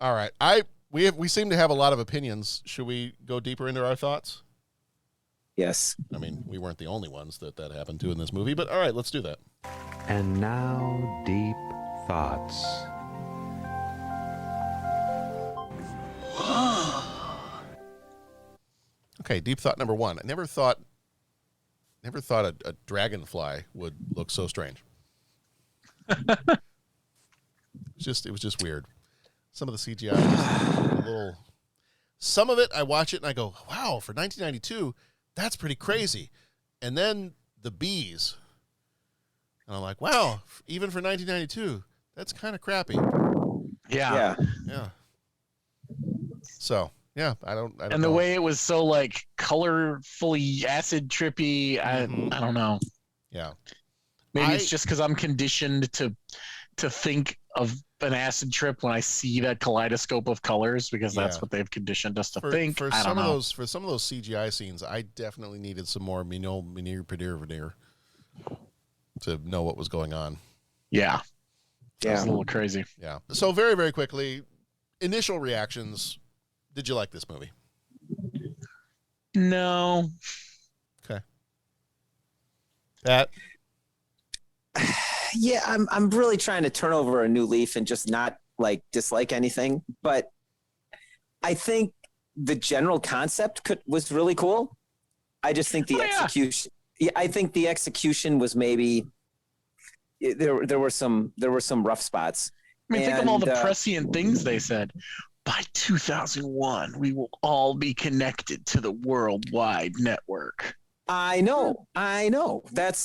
All right. We seem to have a lot of opinions. Should we go deeper into our thoughts? Yes. I mean, we weren't the only ones that happened to in this movie, but all right, let's do that. And now, deep thoughts. Okay, deep thought number one. I never thought a dragonfly would look so strange. It was just weird. Some of the CGI was a little. Some of it, I watch it and I go, wow, for 1992, that's pretty crazy. And then the bees. And I'm like, wow, even for 1992, that's kind of crappy. Yeah. So, yeah, I don't and the know. way it was so like colorfully acid trippy, I don't know. Yeah. Maybe it's just because I'm conditioned to think of an acid trip when I see that kaleidoscope of colors, because that's what they've conditioned us to think. For I some don't know. for some of those CGI scenes, I definitely needed some more veneer to know what was going on. Yeah. It was a little crazy. Yeah. So very, very quickly, initial reactions. Did you like this movie? No. Okay. Pat? Yeah, I'm really trying to turn over a new leaf and just not like dislike anything, but I think the general concept was really cool. I just think the execution. Yeah, I think the execution was maybe there were some rough spots. I mean, think of all the prescient things they said. By 2001, we will all be connected to the worldwide network. I know. That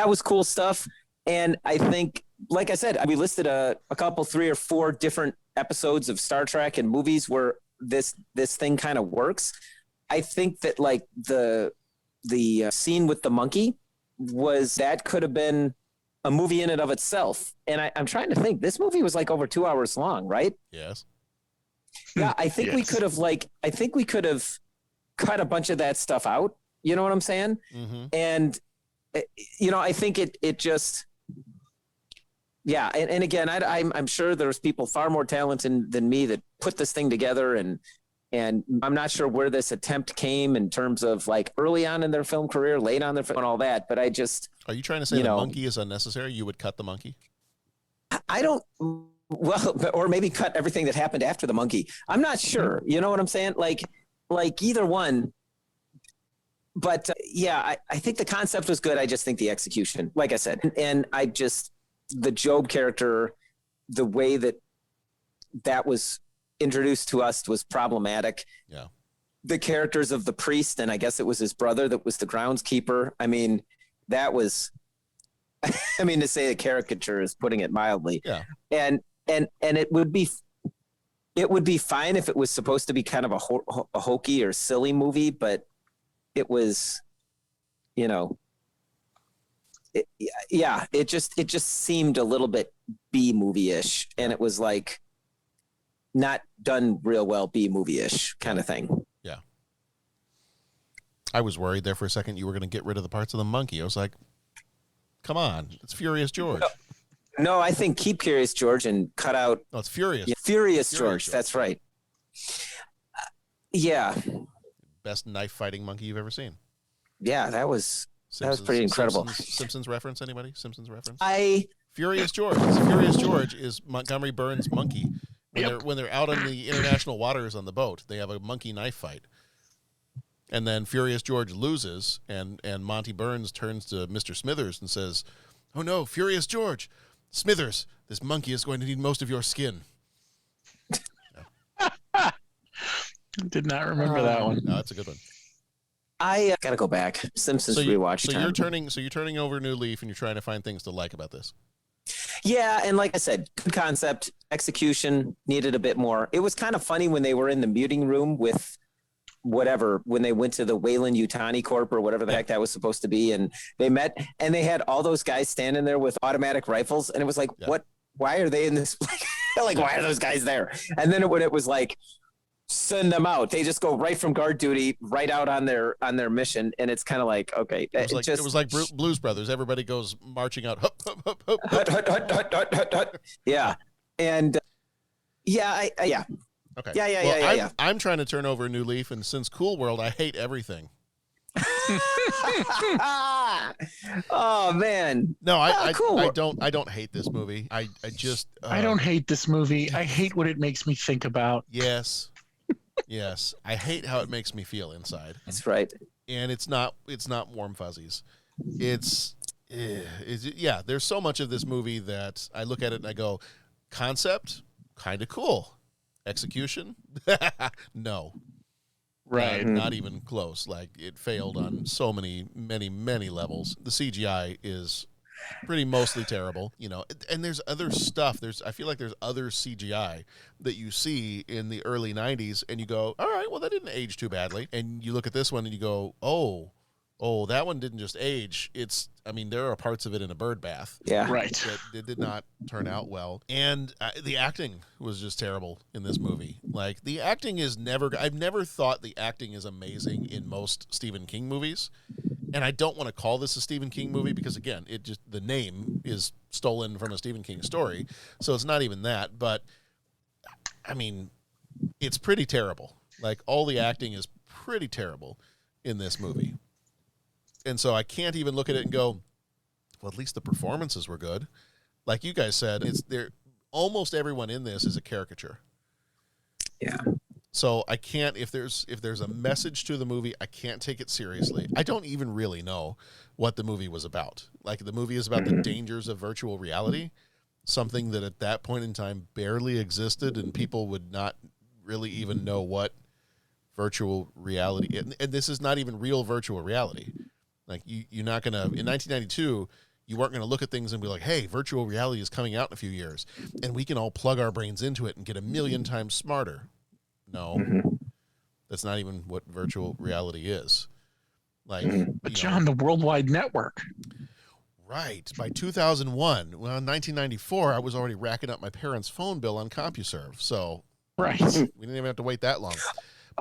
was cool stuff. And I think, like I said, we listed a couple, 3 or 4 different episodes of Star Trek and movies where this thing kind of works. I think that like the scene with the monkey could have been a movie in and of itself. And I'm trying to think, this movie was like over 2 hours long, right? Yes. Yeah. I think we could have cut a bunch of that stuff out. You know what I'm saying? Mm-hmm. And, I think it just, yeah. And again, I'm sure there's people far more talented than me that put this thing together, and I'm not sure where this attempt came in terms of like early on in their film career, late on their film and all that. But I just, are you trying to say the monkey is unnecessary? You would cut the monkey? I don't, well, or maybe cut everything that happened after the monkey. I'm not sure. You know what I'm saying? Like either one. But I think the concept was good. I just think the execution, like I said, and the Job character, the way that was introduced to us was problematic. Yeah. The characters of the priest, and I guess it was his brother that was the groundskeeper. I mean, that was, to say a caricature is putting it mildly. Yeah. And it would be fine if it was supposed to be kind of a hokey or silly movie, but it was, it just seemed a little bit B movie-ish, and it was like not done real well, B movie-ish kind of thing. Yeah. I was worried there for a second you were going to get rid of the parts of the monkey. I was like, come on, it's Furious George. No, I think keep Curious George and cut out. No, it's Furious. Yeah, Furious George. That's right. Yeah. Best knife fighting monkey you've ever seen. Yeah, that was pretty incredible. Simpsons reference, anybody? Simpsons reference? Furious George. Furious George is Montgomery Burns' monkey. When they're out on the international waters on the boat, they have a monkey knife fight. And then Furious George loses, and Monty Burns turns to Mr. Smithers and says, "Oh no, Furious George, Smithers, this monkey is going to need most of your skin." Did not remember that one. No, that's a good one. I gotta go back. Simpsons rewatch. So you're turning over a new leaf, and you're trying to find things to like about this. Yeah, and like I said, good concept, execution needed a bit more. It was kind of funny when they were in the muting room with when they went to the Weyland-Yutani Corp or whatever the heck that was supposed to be, and they met, and they had all those guys standing there with automatic rifles, and it was like, what? Why are they in this? Like, why are those guys there? And then when it was like, send them out, they just go right from guard duty right out on their mission, and it's kind of like, okay, it was like Blues Brothers. Everybody goes marching out. Hup, hup, hup, hup, hut, hut, hut, hut, hut, hut, hut. Yeah, and yeah. Okay. Yeah. I'm trying to turn over a new leaf, and since Cool World, I hate everything. Oh man. No, cool. I don't hate this movie. I just I don't hate this movie. I hate what it makes me think about. Yes. Yes. I hate how it makes me feel inside. That's right. And it's not warm fuzzies. There's so much of this movie that I look at it and I go, concept, kind of cool. Execution? No. Right. Not even close. Like, it failed on so many levels. The CGI is pretty mostly terrible, and there's other stuff. I feel like there's other CGI that you see in the early 90s and you go, all right, well, that didn't age too badly. And you look at this one and you go, oh, that one didn't just age. There are parts of it in a bird bath. Yeah. Right. That it did not turn out well. And the acting was just terrible in this movie. Like, the acting I've never thought the acting is amazing in most Stephen King movies. And I don't want to call this a Stephen King movie because, again, the name is stolen from a Stephen King story. So it's not even that. But, it's pretty terrible. Like, all the acting is pretty terrible in this movie. And so I can't even look at it and go, well, at least the performances were good. Like you guys said, almost everyone in this is a caricature. Yeah. So I can't, if there's a message to the movie, I can't take it seriously. I don't even really know what the movie was about. Like, the movie is about the dangers of virtual reality, something that at that point in time barely existed, and people would not really even know what virtual reality, and this is not even real virtual reality. Like, you're not going to, in 1992, you weren't going to look at things and be like, hey, virtual reality is coming out in a few years, and we can all plug our brains into it and get a million times smarter. No, that's not even what virtual reality is. Like, but John, the worldwide network. Right. By 2001, well, in 1994, I was already racking up my parents' phone bill on CompuServe. So, right. We didn't even have to wait that long.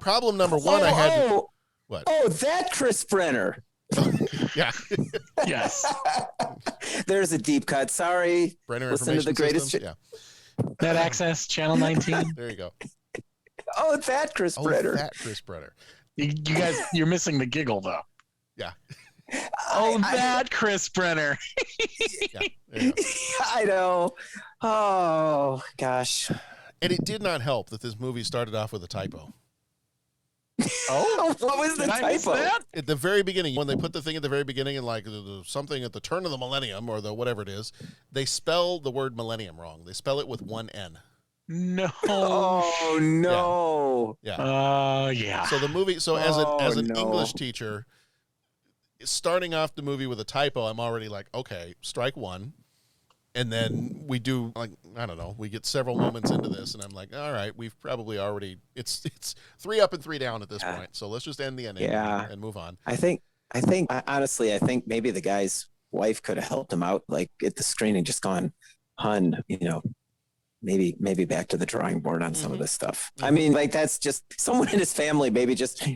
Problem number one, I had to, what? Oh, that Chris Brenner. Yeah. Yes. There's a deep cut. Sorry. Brenner Listen to the greatest. Yeah. Net Access, Channel 19. There you go. Oh, that Chris Brenner. That Chris Brenner. You guys, you're missing the giggle, though. Yeah. That Chris Brenner. Yeah, I know. Oh, gosh. And it did not help that this movie started off with a typo. Oh, what was the typo? At the very beginning, when they put the thing at the very beginning and like something at the turn of the millennium or the whatever it is, they spell the word millennium wrong. They spell it with one N. No. Oh no. Yeah. Yeah. So the movie. So as an English teacher, starting off the movie with a typo, I'm already like, okay, strike one. And then we do, like, I don't know, we get several moments into this, and I'm like, all right, we've probably already, it's 3 up and 3 down at this point. So let's just end the ending and move on. I think honestly, I think maybe the guy's wife could have helped him out, like at the screening, just gone, hun, maybe back to the drawing board on some of this stuff. I mean, like, that's just someone in his family, maybe just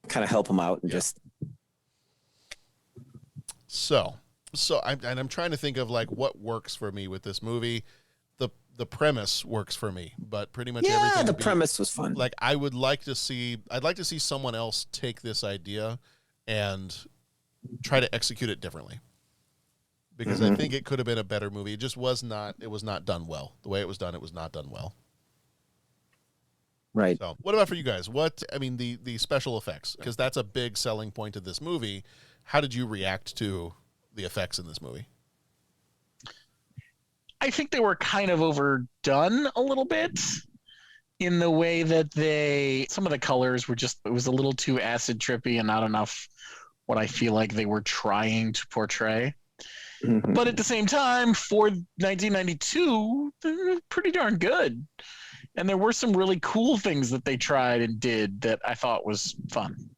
kind of help him out and just. So I'm trying to think of like what works for me with this movie. The premise works for me, but pretty much everything. Yeah, the premise was fun. Like, I'd like to see someone else take this idea and try to execute it differently. Because I think it could have been a better movie. It just was not. It was not done well. The way it was done, it was not done well. Right. So, what about for you guys? The special effects, because that's a big selling point of this movie. How did you react to the effects in this movie? I think they were kind of overdone a little bit in the way that some of the colors were it was a little too acid trippy and not enough what I feel like they were trying to portray. But at the same time, for 1992, they're pretty darn good. And there were some really cool things that they tried and did that I thought was fun.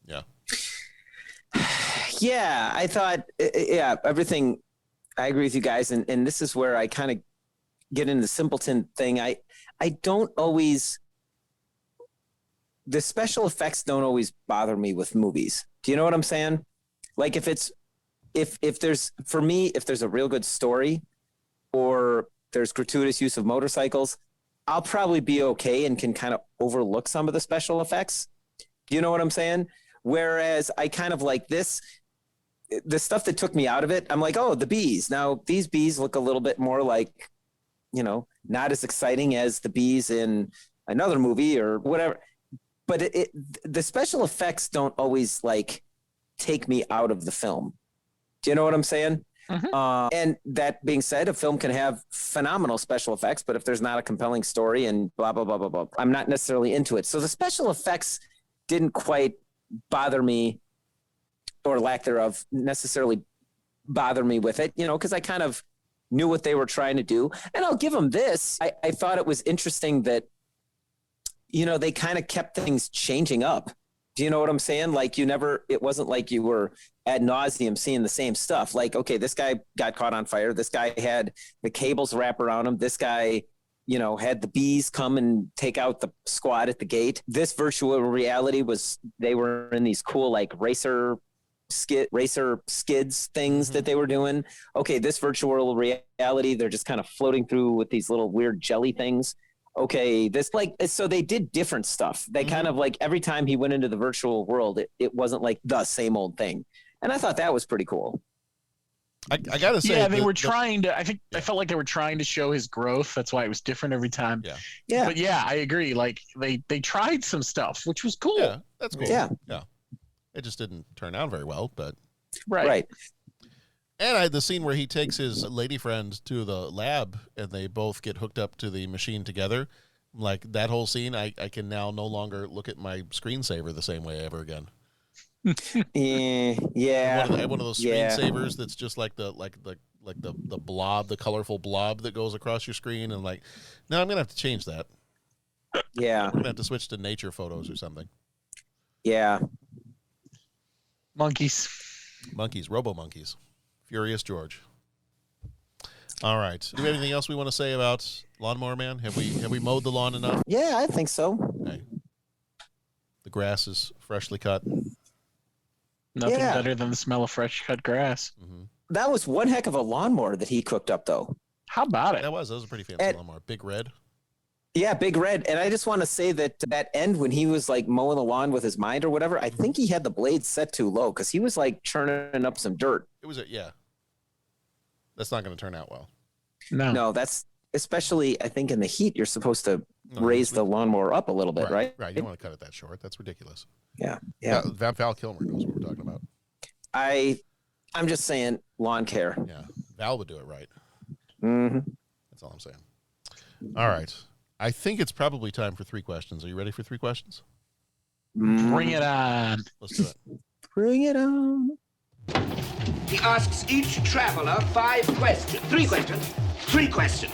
Yeah. Yeah, I thought, everything. I agree with you guys. And this is where I kind of get into the simpleton thing. I don't always, the special effects don't always bother me with movies. Do you know what I'm saying? Like, if there's a real good story, or There's gratuitous use of motorcycles. I'll probably be okay and can kind of overlook some of the special effects. Do you know what I'm saying? Whereas I kind of like this, the stuff that took me out of it, I'm like, oh, the bees. Now, these bees look a little bit more like, you know, not as exciting as the bees in another movie or whatever. But the special effects don't always like take me out of the film. Do you know what I'm saying? Mm-hmm. And that being said, a film can have phenomenal special effects, but if there's not a compelling story and blah, blah, blah, blah, blah, I'm not necessarily into it. So the special effects didn't quite bother me, or lack thereof necessarily bother me with it, you know, because I kind of knew what they were trying to do. And I'll give them this. I thought it was interesting that, you know, they kind of kept things changing up. Do you know what I'm saying? Like it wasn't like you were ad nauseum seeing the same stuff. Like, okay, this guy got caught on fire. This guy had the cables wrap around him. This guy, you know, had the bees come and take out the squad at the gate. This virtual reality they were in these cool, like racer skids things that they were doing. Okay, this virtual reality, they're just kind of floating through with these little weird jelly things. Okay, so they did different stuff. They kind of like every time he went into the virtual world, it wasn't like the same old thing. And I thought that was pretty cool. I gotta say, yeah, they were trying to. I felt like they were trying to show his growth. That's why it was different every time. Yeah. But yeah, I agree. Like they tried some stuff, which was cool. Yeah, that's cool. Yeah. It just didn't turn out very well, but right. And I had the scene where he takes his lady friend to the lab and they both get hooked up to the machine together. Like that whole scene, I can now no longer look at my screensaver the same way ever again. Yeah. One of those screensavers that's just like the blob, the colorful blob that goes across your screen, and like, no, I'm gonna have to change that. Yeah. I'm gonna have to switch to nature photos or something. Yeah. Monkeys, Robo-monkeys. Furious George. All right. Do we have anything else we want to say about Lawnmower Man? Have we mowed the lawn enough? Yeah, I think so. Okay. The grass is freshly cut. Nothing better than the smell of fresh cut grass. Mm-hmm. That was one heck of a lawnmower that he cooked up, though. How about it? That was a pretty fancy lawnmower. Big red. Yeah, big red. And I just want to say that end when he was like mowing the lawn with his mind or whatever, I think he had the blade set too low because he was like churning up some dirt. It was That's not going to turn out well. No, that's especially, I think in the heat, you're supposed to raise the lawnmower up a little bit, right? Right. You don't want to cut it that short. That's ridiculous. Yeah. Val Kilmer knows what we're talking about. I'm just saying lawn care. Yeah. Val would do it right. Mm-hmm. That's all I'm saying. All right. I think it's probably time for 3 questions. Are you ready for 3 questions? Bring it on. Let's do it. Bring it on. He asks each traveler 5 questions. 3 questions. 3 questions.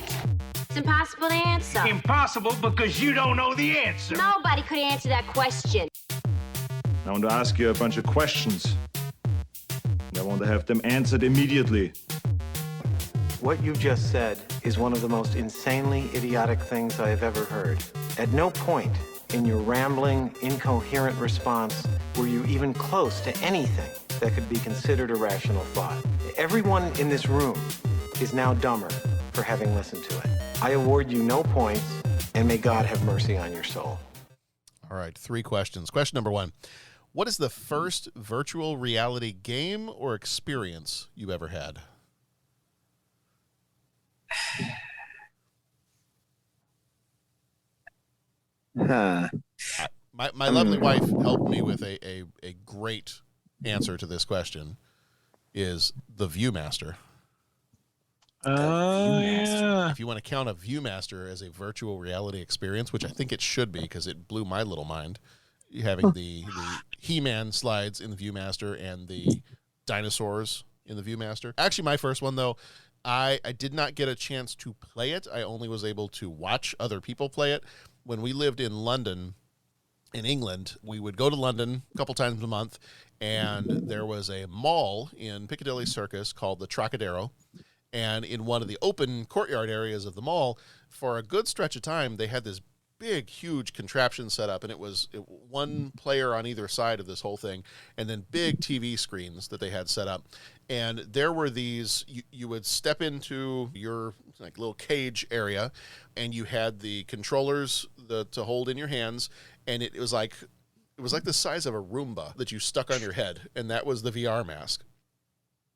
It's impossible to answer. Impossible because you don't know the answer. Nobody could answer that question. I want to ask you a bunch of questions. I want to have them answered immediately. What you just said is one of the most insanely idiotic things I have ever heard. At no point in your rambling, incoherent response were you even close to anything that could be considered a rational thought. Everyone in this room is now dumber for having listened to it. I award you no points, and may God have mercy on your soul. All right, 3 questions. Question number 1. What is the first virtual reality game or experience you ever had? Huh. My lovely wife helped me with a great answer to this question. Is the Viewmaster. Yeah. If you want to count a Viewmaster as a virtual reality experience, which I think it should be because it blew my little mind, having the He-Man slides in the Viewmaster and the dinosaurs in the Viewmaster. Actually, my first one, though, I did not get a chance to play it. I only was able to watch other people play it. When we lived in London, in England, we would go to London a couple times a month, and there was a mall in Piccadilly Circus called the Trocadero. And in one of the open courtyard areas of the mall, for a good stretch of time, they had this big, huge contraption set up, and it was one player on either side of this whole thing, and then big TV screens that they had set up. And there were these, you would step into your like little cage area, and you had the controllers to hold in your hands, and it was like the size of a Roomba that you stuck on your head, and that was the VR mask.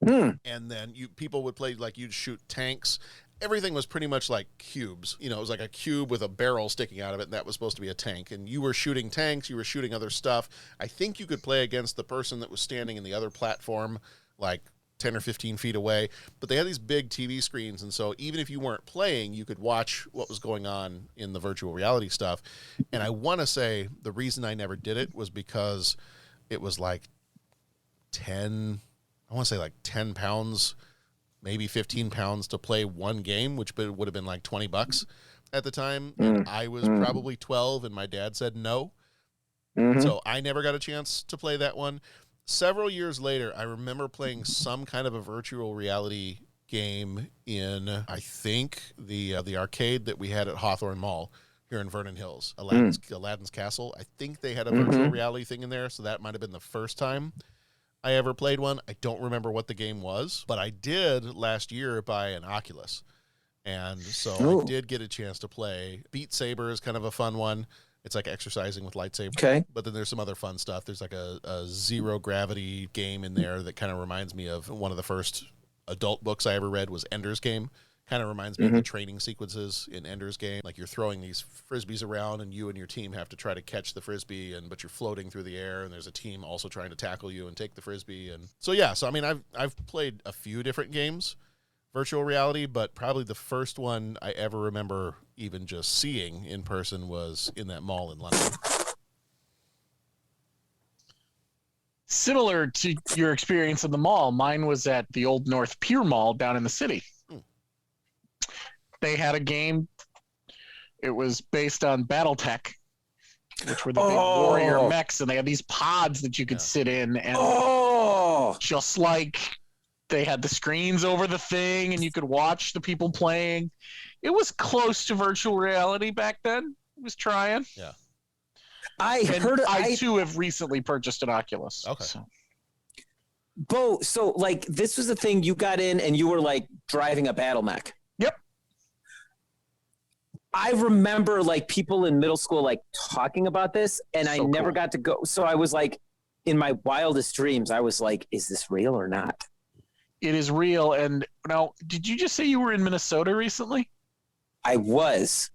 And then people would play, like, you'd shoot tanks. Everything was pretty much like cubes. You know, it was like a cube with a barrel sticking out of it, and that was supposed to be a tank. And you were shooting tanks, you were shooting other stuff. I think you could play against the person that was standing in the other platform, like 10 or 15 feet away. But they had these big TV screens, and so even if you weren't playing, you could watch what was going on in the virtual reality stuff. And I want to say the reason I never did it was because it was like 10 pounds, maybe 15 pounds to play one game, which would have been like $20 at the time. And I was probably 12, and my dad said no. So I never got a chance to play that one. Several years later, I remember playing some kind of a virtual reality game in, I think, the arcade that we had at Hawthorne Mall here in Vernon Hills, Aladdin's Castle. I think they had a virtual reality thing in there, so that might have been the first time I ever played one. I don't remember what the game was, but I did last year buy an Oculus. And so I did get a chance to play. Beat Saber is kind of a fun one. It's like exercising with lightsaber. Okay. But then there's some other fun stuff. There's like a zero gravity game in there that kind of reminds me of one of the first adult books I ever read was Ender's Game. Kind of reminds me of the training sequences in Ender's Game. Like you're throwing these frisbees around, and you and your team have to try to catch the frisbee, but you're floating through the air, and there's a team also trying to tackle you and take the frisbee. And so I mean, I've played a few different games, virtual reality, but probably the first one I ever remember even just seeing in person was in that mall in London. Similar to your experience in the mall, mine was at the Old North Pier Mall down in the city. They had a game. It was based on BattleTech, which were the big warrior mechs, and they had these pods that you could sit in, and just like they had the screens over the thing, and you could watch the people playing. It was close to virtual reality back then. It was trying. Yeah. I too have recently purchased an Oculus. Okay. Bo, so like this was the thing, you got in and you were like driving a battle mech. Yep. I remember like people in middle school like talking about this, and I never got to go. So I was like, in my wildest dreams, I was like, is this real or not? It is real. And now, did you just say you were in Minnesota recently? I was.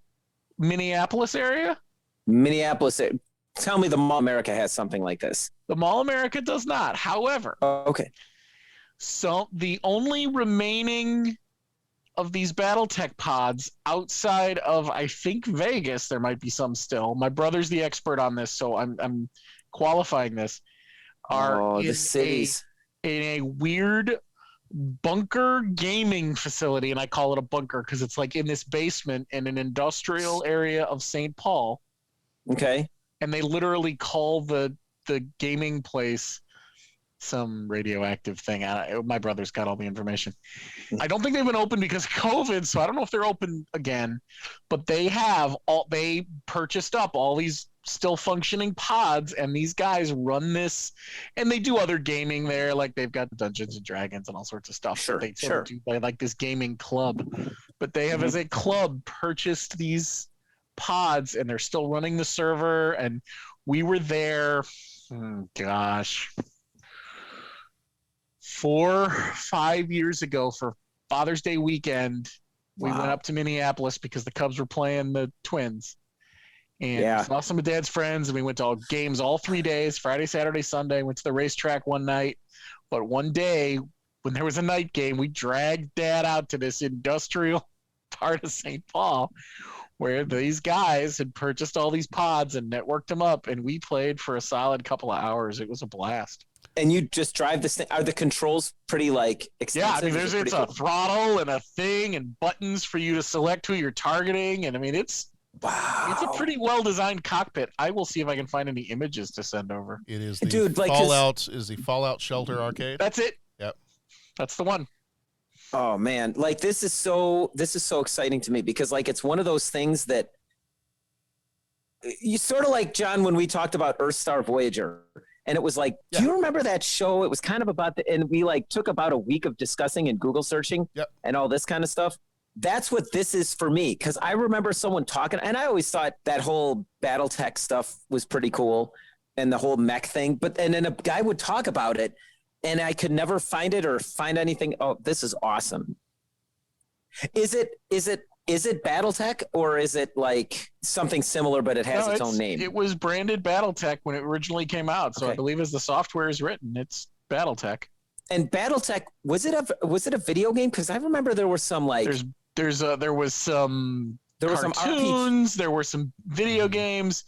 Minneapolis area? Minneapolis. Tell me the Mall America has something like this. The Mall America does not. However. Okay. So the only remaining of these BattleTech pods outside of, I think, Vegas, there might be some still. My brother's the expert on this, so I'm qualifying this. Are the cities in a weird bunker gaming facility, and I call it a bunker because it's like in this basement in an industrial area of St. Paul. Okay. And they literally call the gaming place some radioactive thing. My brother's got all the information. I don't think they've been open because of COVID, so I don't know if they're open again. But they purchased up all these still functioning pods, and these guys run this, and they do other gaming there, like they've got Dungeons and Dragons and all sorts of stuff. Sure, they do like this gaming club, but they have as a club purchased these pods, and they're still running the server. And we were there, 4-5 years ago for Father's Day weekend. We went up to Minneapolis because the Cubs were playing the Twins. And we saw some of Dad's friends, and we went to all games all 3 days, Friday, Saturday, Sunday. Went to the racetrack one night. But one day, when there was a night game, we dragged Dad out to this industrial part of St. Paul where these guys had purchased all these pods and networked them up, and we played for a solid couple of hours. It was a blast. And you just drive this thing. Are the controls pretty like extensive? Yeah, I mean, it's a throttle and a thing and buttons for you to select who you're targeting. And I mean, it's a pretty well-designed cockpit. I will see if I can find any images to send over. It is the Fallout Shelter arcade. That's it. Yep. That's the one. Oh man, like this is so exciting to me because like it's one of those things that you sort of like John when we talked about Earthstar Voyager, and it was like, do you remember that show? It was kind of about and we like took about a week of discussing and Google searching and all this kind of stuff. That's what this is for me, because I remember someone talking, and I always thought that whole BattleTech stuff was pretty cool, and the whole mech thing. And then a guy would talk about it, and I could never find it or find anything. Oh, this is awesome. Is it BattleTech, or is it like something similar, but it has its own name? It was branded BattleTech when it originally came out, so I believe as the software is written, it's BattleTech. And BattleTech, was it a video game? Because I remember there were some like there was some cartoons, there were some video games.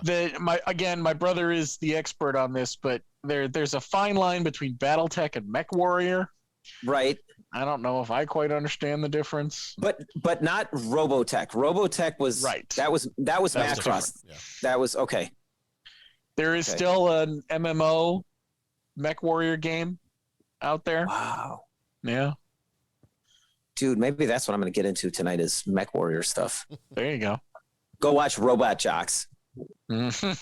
That my brother is the expert on this, but there's a fine line between BattleTech and Mech Warrior. Right. I don't know if I quite understand the difference. But not Robotech. Robotech was That was Macross. Yeah. That was okay. There is still an MMO Mech Warrior game out there. Wow. Yeah. Dude, maybe that's what I'm going to get into tonight is Mech Warrior stuff. There you go. Go watch Robot Jocks. You know what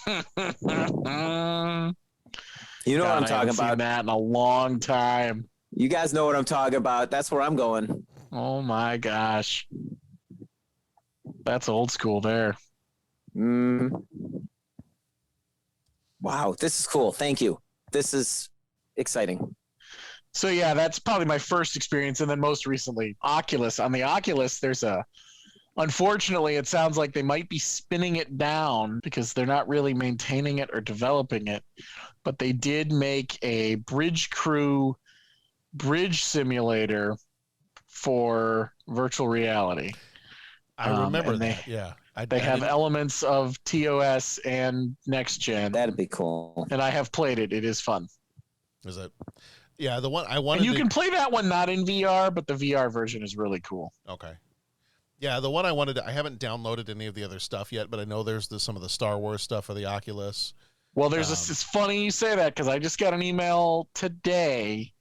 I'm talking about. Seen that in a long time. You guys know what I'm talking about. That's where I'm going. Oh my gosh. That's old school there. Wow, this is cool. Thank you. This is exciting. So yeah, that's probably my first experience, and then most recently Oculus. On the Oculus, unfortunately, it sounds like they might be spinning it down because they're not really maintaining it or developing it, but they did make a bridge crew bridge simulator for virtual reality. I remember that. They have elements of TOS and next gen. That'd be cool. And I have played it. It is fun. Is it? Yeah, the one I wanted. And you can play that one not in VR, but the VR version is really cool. Okay. Yeah, the one I wanted. I haven't downloaded any of the other stuff yet, but I know there's some of the Star Wars stuff for the Oculus. Well, it's funny you say that because I just got an email today.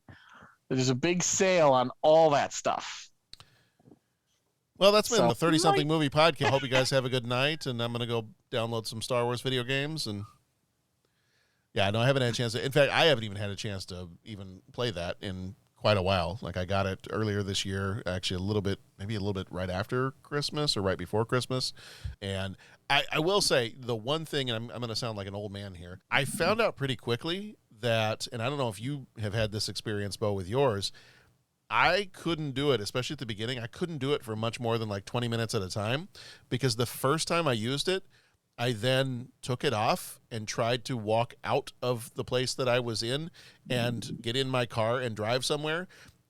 There's a big sale on all that stuff. Well, that's been the 30-something movie podcast. Hope you guys have a good night, and I'm going to go download some Star Wars video games. And yeah, no, I haven't had a chance to. In fact, I haven't even had a chance to even play that in quite a while. Like I got it earlier this year, actually maybe a little bit right after Christmas or right before Christmas. And I will say the one thing, and I'm going to sound like an old man here, I found out pretty quickly that, and I don't know if you have had this experience, Bo, with yours, I couldn't do it, especially at the beginning. I couldn't do it for much more than like 20 minutes at a time, because the first time I used it, I then took it off and tried to walk out of the place that I was in and get in my car and drive somewhere.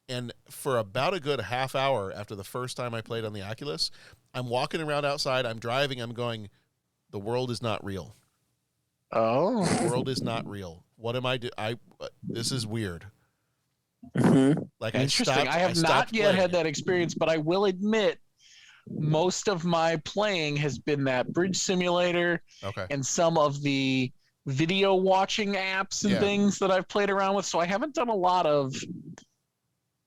And for about a good half hour after the first time I played on the Oculus, I'm walking around outside, I'm driving, I'm going, the world is not real. Oh. The world is not real. What am I doing? This is weird. Like Interesting. I have not yet had that experience, but I will admit most of my playing has been that bridge simulator and some of the video watching apps and things that I've played around with. So I haven't done a lot of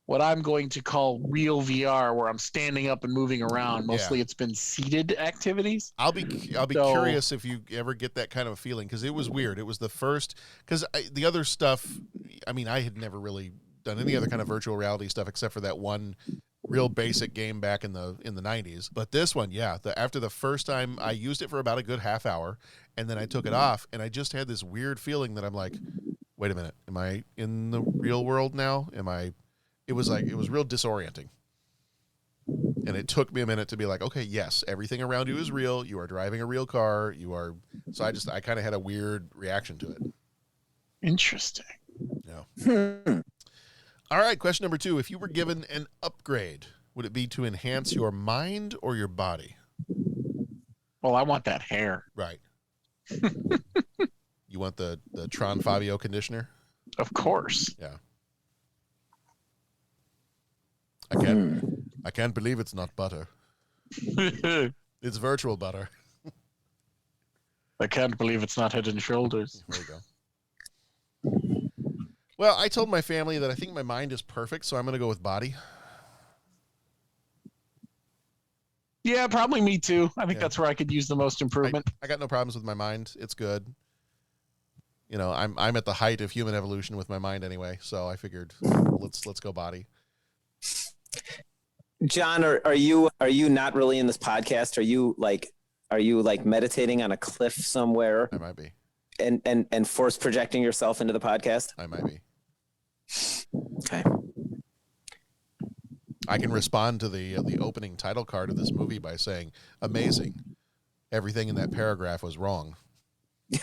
what I'm going to call real VR, where I'm standing up and moving around. Mostly it's been seated activities. I'll be curious if you ever get that kind of a feeling, because it was weird. It was the first, because the other stuff, I mean, I had never really done any other kind of virtual reality stuff except for that one real basic game back in the 90s. But this one, after the first time I used it for about a good half hour, and then I took it off, and I just had this weird feeling that I'm like, wait a minute, am I in the real world now? It was real disorienting. And it took me a minute to be like, okay, yes, everything around you is real. You are driving a real car. So I kind of had a weird reaction to it. Interesting. Yeah. All right, question number 2. If you were given an upgrade, would it be to enhance your mind or your body? Well, I want that hair. Right. You want the Tron-Fabio conditioner? Of course. Yeah. I can't believe it's not butter. It's virtual butter. I can't believe it's not Head and Shoulders. There you go. Well, I told my family that I think my mind is perfect, so I'm going to go with body. Yeah, probably me too. I think that's where I could use the most improvement. I got no problems with my mind. It's good. You know, I'm at the height of human evolution with my mind anyway, so I figured let's go body. John, are you not really in this podcast? Are you like meditating on a cliff somewhere? I might be. And force projecting yourself into the podcast? I might be. Okay. I can respond to the opening title card of this movie by saying, "Amazing. Everything in that paragraph was wrong." I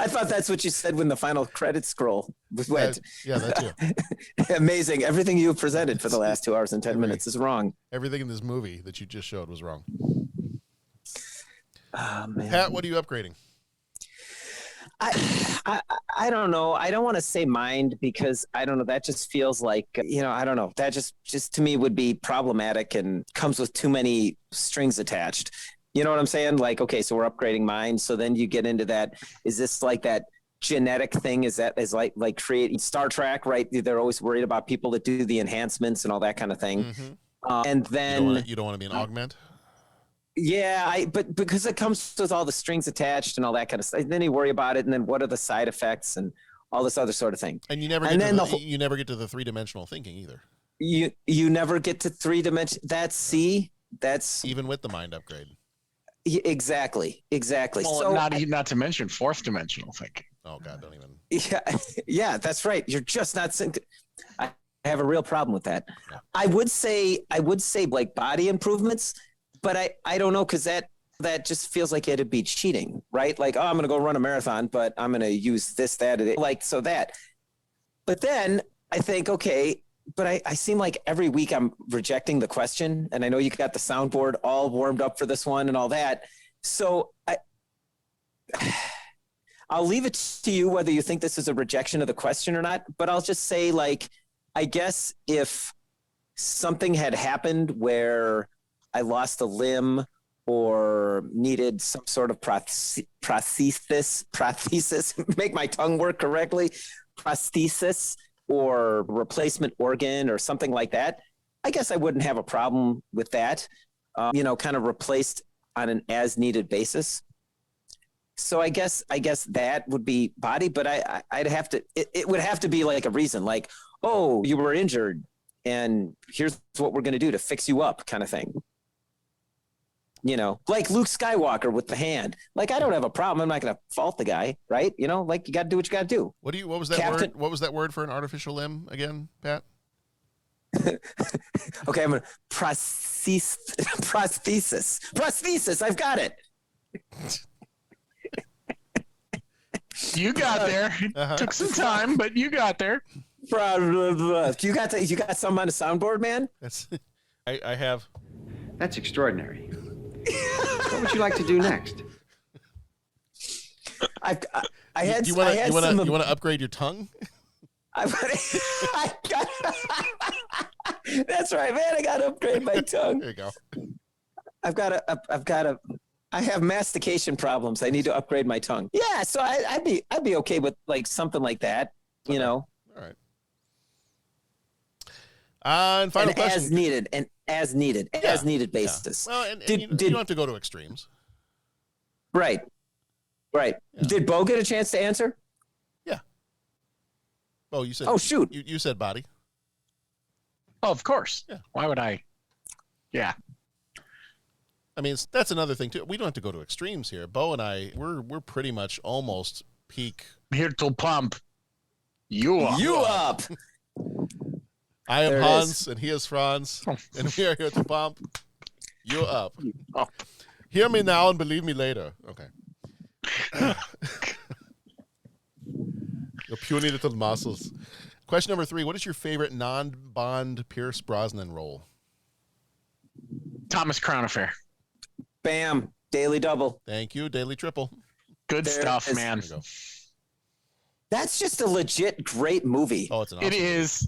thought that's what you said when the final credits scroll went. Yeah, that too. Amazing. Everything you have presented for the last 2 hours and 10 minutes is wrong. Everything in this movie that you just showed was wrong. Oh, man. Pat, what are you upgrading? I don't know. I don't want to say mind because I don't know. That just feels like, I don't know. That just to me would be problematic and comes with too many strings attached. You know what I'm saying? Like, okay, so we're upgrading mind. So then you get into that. Is this like that genetic thing? Is like creating Star Trek, right? They're always worried about people that do the enhancements and all that kind of thing. Mm-hmm. And then you don't want to be an augment. Yeah, but because it comes with all the strings attached and all that kind of stuff, then you worry about it, and then what are the side effects and all this other sort of thing. And you never you never get to the 3-dimensional thinking either. You never get to 3-dimension. That's even with the mind upgrade. Exactly. Well, so not to mention 4th-dimensional thinking. Oh God, don't even. Yeah, that's right. You're just not synced. I have a real problem with that. Yeah. I would say like body improvements. But I don't know, because that just feels like it'd be cheating, right? Like, oh, I'm going to go run a marathon, but I'm going to use this, that, so that. But then I think, okay, but I seem like every week I'm rejecting the question. And I know you got the soundboard all warmed up for this one and all that. So I'll leave it to you whether you think this is a rejection of the question or not. But I'll just say, like, I guess if something had happened where I lost a limb or needed some sort of prosthesis, make my tongue work correctly, prosthesis or replacement organ or something like that, I guess I wouldn't have a problem with that, kind of replaced on an as needed basis. So I guess that would be body, but I'd have to, it would have to be like a reason, like, oh, you were injured and here's what we're going to do to fix you up kind of thing. Like Luke Skywalker with the hand. Like, I don't have a problem. I'm not going to fault the guy, right? Like, you got to do what you got to do. What was that word? What was that word for an artificial limb again, Pat? Okay, I'm going to prosthesis. I've got it. You got there. It took some time, but you got there. You got something on the soundboard, man? I have. That's extraordinary. What would you like to do next? You want to upgrade your tongue? That's right, man. I got to upgrade my tongue. There you go. I have mastication problems. I need to upgrade my tongue. Yeah, so I'd be okay with like something like that. Okay. All right. And final question. As needed basis. Yeah. Well, and you don't have to go to extremes. Right. Yeah. Did Bo get a chance to answer? Yeah. Oh, you said. Oh, shoot. You said body. Oh, of course. Yeah. Why would I? Yeah. I mean, that's another thing too. We don't have to go to extremes here. Bo and I, we're pretty much almost peak. I'm here to pump you up. I am Hans, and he is Franz, and we are here to pump you up. Hear me now and believe me later. Okay. Your puny little muscles. Question number 3. What is your favorite non-Bond Pierce Brosnan role? Thomas Crown Affair. Bam. Daily double. Thank you. Daily triple. Good stuff, man. There you go. That's just a legit great movie. Oh, it's an awesome It is.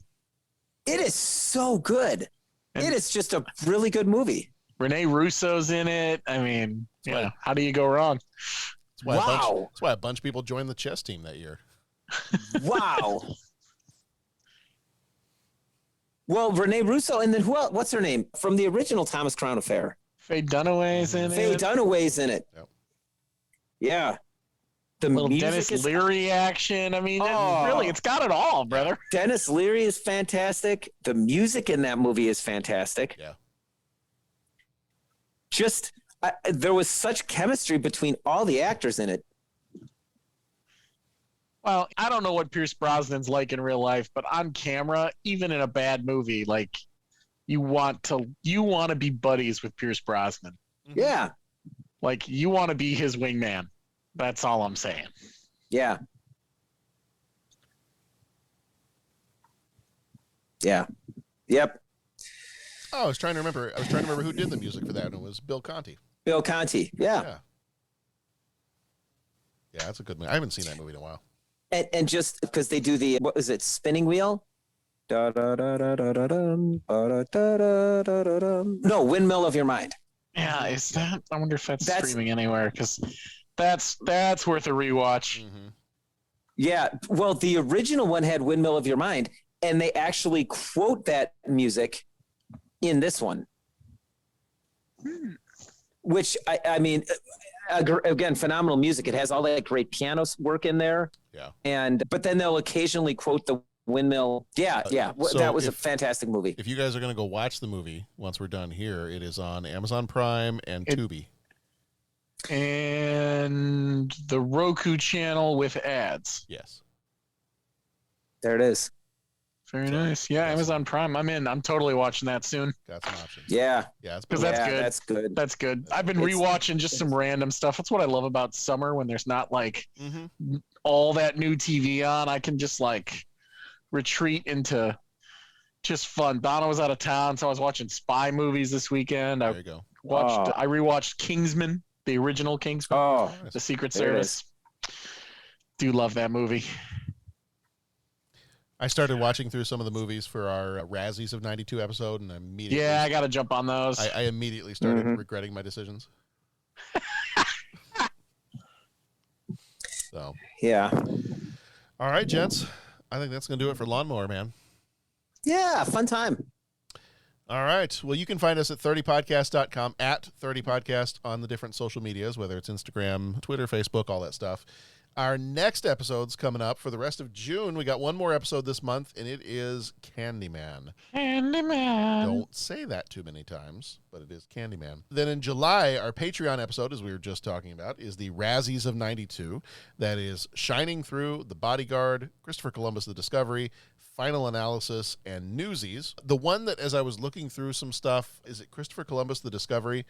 It is so good. It is just a really good movie. Rene Russo's in it. I mean, how do you go wrong? That's why a bunch of people joined the chess team that year. Wow. Well, Renee Russo, and then who else? What's her name from the original Thomas Crown Affair? Faye Dunaway's in it. Faye Dunaway's in it. Yep. Yeah. The little music Dennis is Leary action. I mean, it's got it all, brother. Dennis Leary is fantastic. The music in that movie is fantastic. Yeah. Just there was such chemistry between all the actors in it. Well, I don't know what Pierce Brosnan's like in real life, but on camera, even in a bad movie, like you want to be buddies with Pierce Brosnan. Yeah. Like you want to be his wingman. That's all I'm saying. Yeah. Yeah. Yep. Oh, I was trying to remember who did the music for that, and it was Bill Conti. Bill Conti. Yeah. Yeah, that's a good movie. I haven't seen that movie in a while. And just because they do the, what was it, spinning wheel? Da, da, da, da, da, da, dum, da, da, da, da, da, dum. No, Windmill of Your Mind. Yeah, is that? I wonder if that's streaming anywhere, because that's worth a rewatch. Mm-hmm. Yeah, well, the original one had Windmill of Your Mind, and they actually quote that music in this one. Which, I mean, again, phenomenal music. It has all that great piano work in there. Yeah. But then they'll occasionally quote the windmill. Yeah. So that was a fantastic movie. If you guys are going to go watch the movie, once we're done here, it is on Amazon Prime and Tubi. And the Roku channel with ads. Yes. There it is. Very nice. Yeah, Amazon Prime. I'm in. I'm totally watching that soon. Got some options. Yeah. Yeah, because that's good. That's good. That's good. I've been rewatching just some random stuff. That's what I love about summer when there's not like all that new TV on. I can just like retreat into just fun. Donna was out of town, so I was watching spy movies this weekend. There you go. I rewatched Kingsman, the original Kingsman. The Secret Service. Do love that movie. I started watching through some of the movies for our Razzies of 92 episode, and I immediately... Yeah, I got to jump on those. I immediately started regretting my decisions. So. Yeah. All right, gents. I think that's going to do it for Lawnmower Man. Yeah, fun time. All right. Well, you can find us at 30podcast.com, at 30podcast on the different social medias, whether it's Instagram, Twitter, Facebook, all that stuff. Our next episode's coming up for the rest of June. We got one more episode this month, and it is Candyman. Candyman. Don't say that too many times, but it is Candyman. Then in July, our Patreon episode, as we were just talking about, is the Razzies of 92. That is Shining Through, The Bodyguard, Christopher Columbus, The Discovery, Final Analysis, and Newsies. The one that, as I was looking through some stuff, is it Christopher Columbus, The Discovery?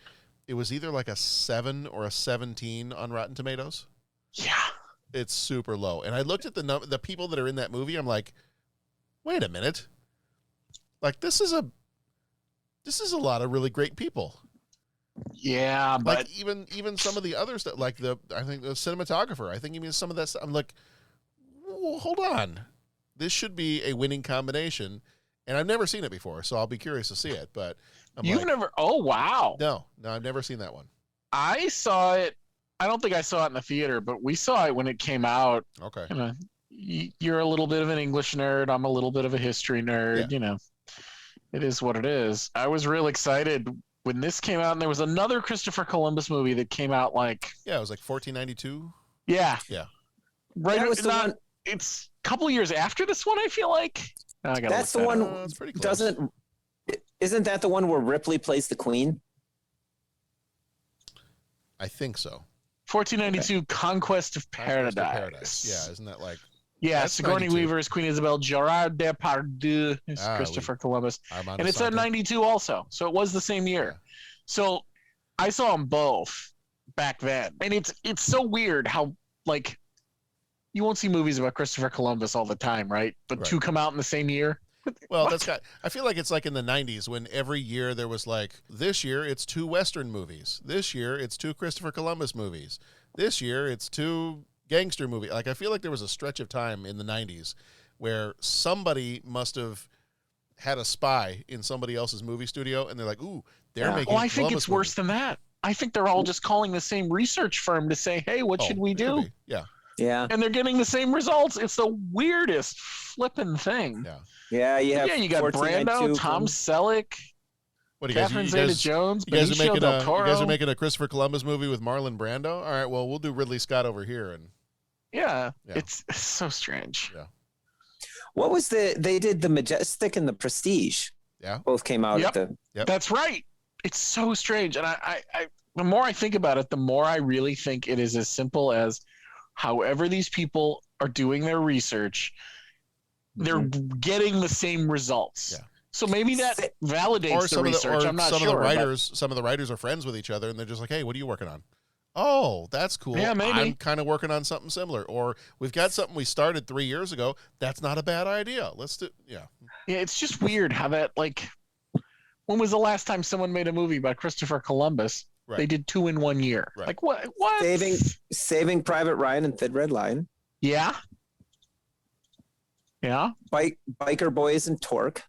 It was either like a 7 or a 17 on Rotten Tomatoes. Yeah. It's super low. And I looked at the people that are in that movie. I'm like, wait a minute. Like, this is a lot of really great people. Yeah, but like even some of the other stuff, like I think the cinematographer, I think even some of that stuff, I'm like, whoa, hold on. This should be a winning combination. And I've never seen it before, so I'll be curious to see it. But you've never? Oh, wow. No, I've never seen that one. I saw it. I don't think I saw it in the theater, but we saw it when it came out. Okay. You know, you're a little bit of an English nerd. I'm a little bit of a history nerd. Yeah. You know, it is what it is. I was real excited when this came out, and there was another Christopher Columbus movie that came out like... Yeah, it was like 1492. Yeah. Yeah. Right. That was the one... It's a couple years after this one, I feel like. That's the one... That's pretty close. Isn't that the one where Ripley plays the queen? I think so. 1492 okay. Conquest of Paradise. Yeah, isn't that like... Yeah, Sigourney Weaver is Queen Isabel. Gerard Depardieu is Christopher Columbus. And it's at 92 also. So it was the same year. Yeah. So I saw them both back then. And it's so weird how, like, you won't see movies about Christopher Columbus all the time, right? But two come out in the same year. Well, I feel like it's like in the 90s when every year there was like, this year it's 2 Western movies. This year it's 2 Christopher Columbus movies. This year it's 2 gangster movies. Like, I feel like there was a stretch of time in the 90s where somebody must have had a spy in somebody else's movie studio, and they're like, ooh, they're making I think Columbus it's worse than that. I think they're all just calling the same research firm to say, hey, what should we do? Yeah. Yeah. And they're getting the same results. It's the weirdest flipping thing. Yeah, you got 14 Brando, Tom Selleck. What do you guys? Catherine Zeta-Jones, You guys are Benicio making del Toro. You guys are making a Christopher Columbus movie with Marlon Brando. All right, well, we'll do Ridley Scott over here, and it's so strange. Yeah. What was they did the Majestic and the Prestige? Yeah, both came out at the. That's right. It's so strange, and I the more I think about it, the more I really think it is as simple as, however these people are doing their research, they're getting the same results. Yeah. So maybe that validates the research. I'm not sure. Some of the writers are friends with each other, and they're just like, "Hey, what are you working on?" Oh, that's cool. Yeah, maybe. I'm kind of working on something similar. Or we've got something we started 3 years ago. That's not a bad idea. Let's do. Yeah. Yeah, it's just weird how that, like, when was the last time someone made a movie about Christopher Columbus? Right. They did 2 in 1 year. Right. Like what? Saving Private Ryan and Thin Red Line. Yeah. Yeah. Biker Boys and Torque.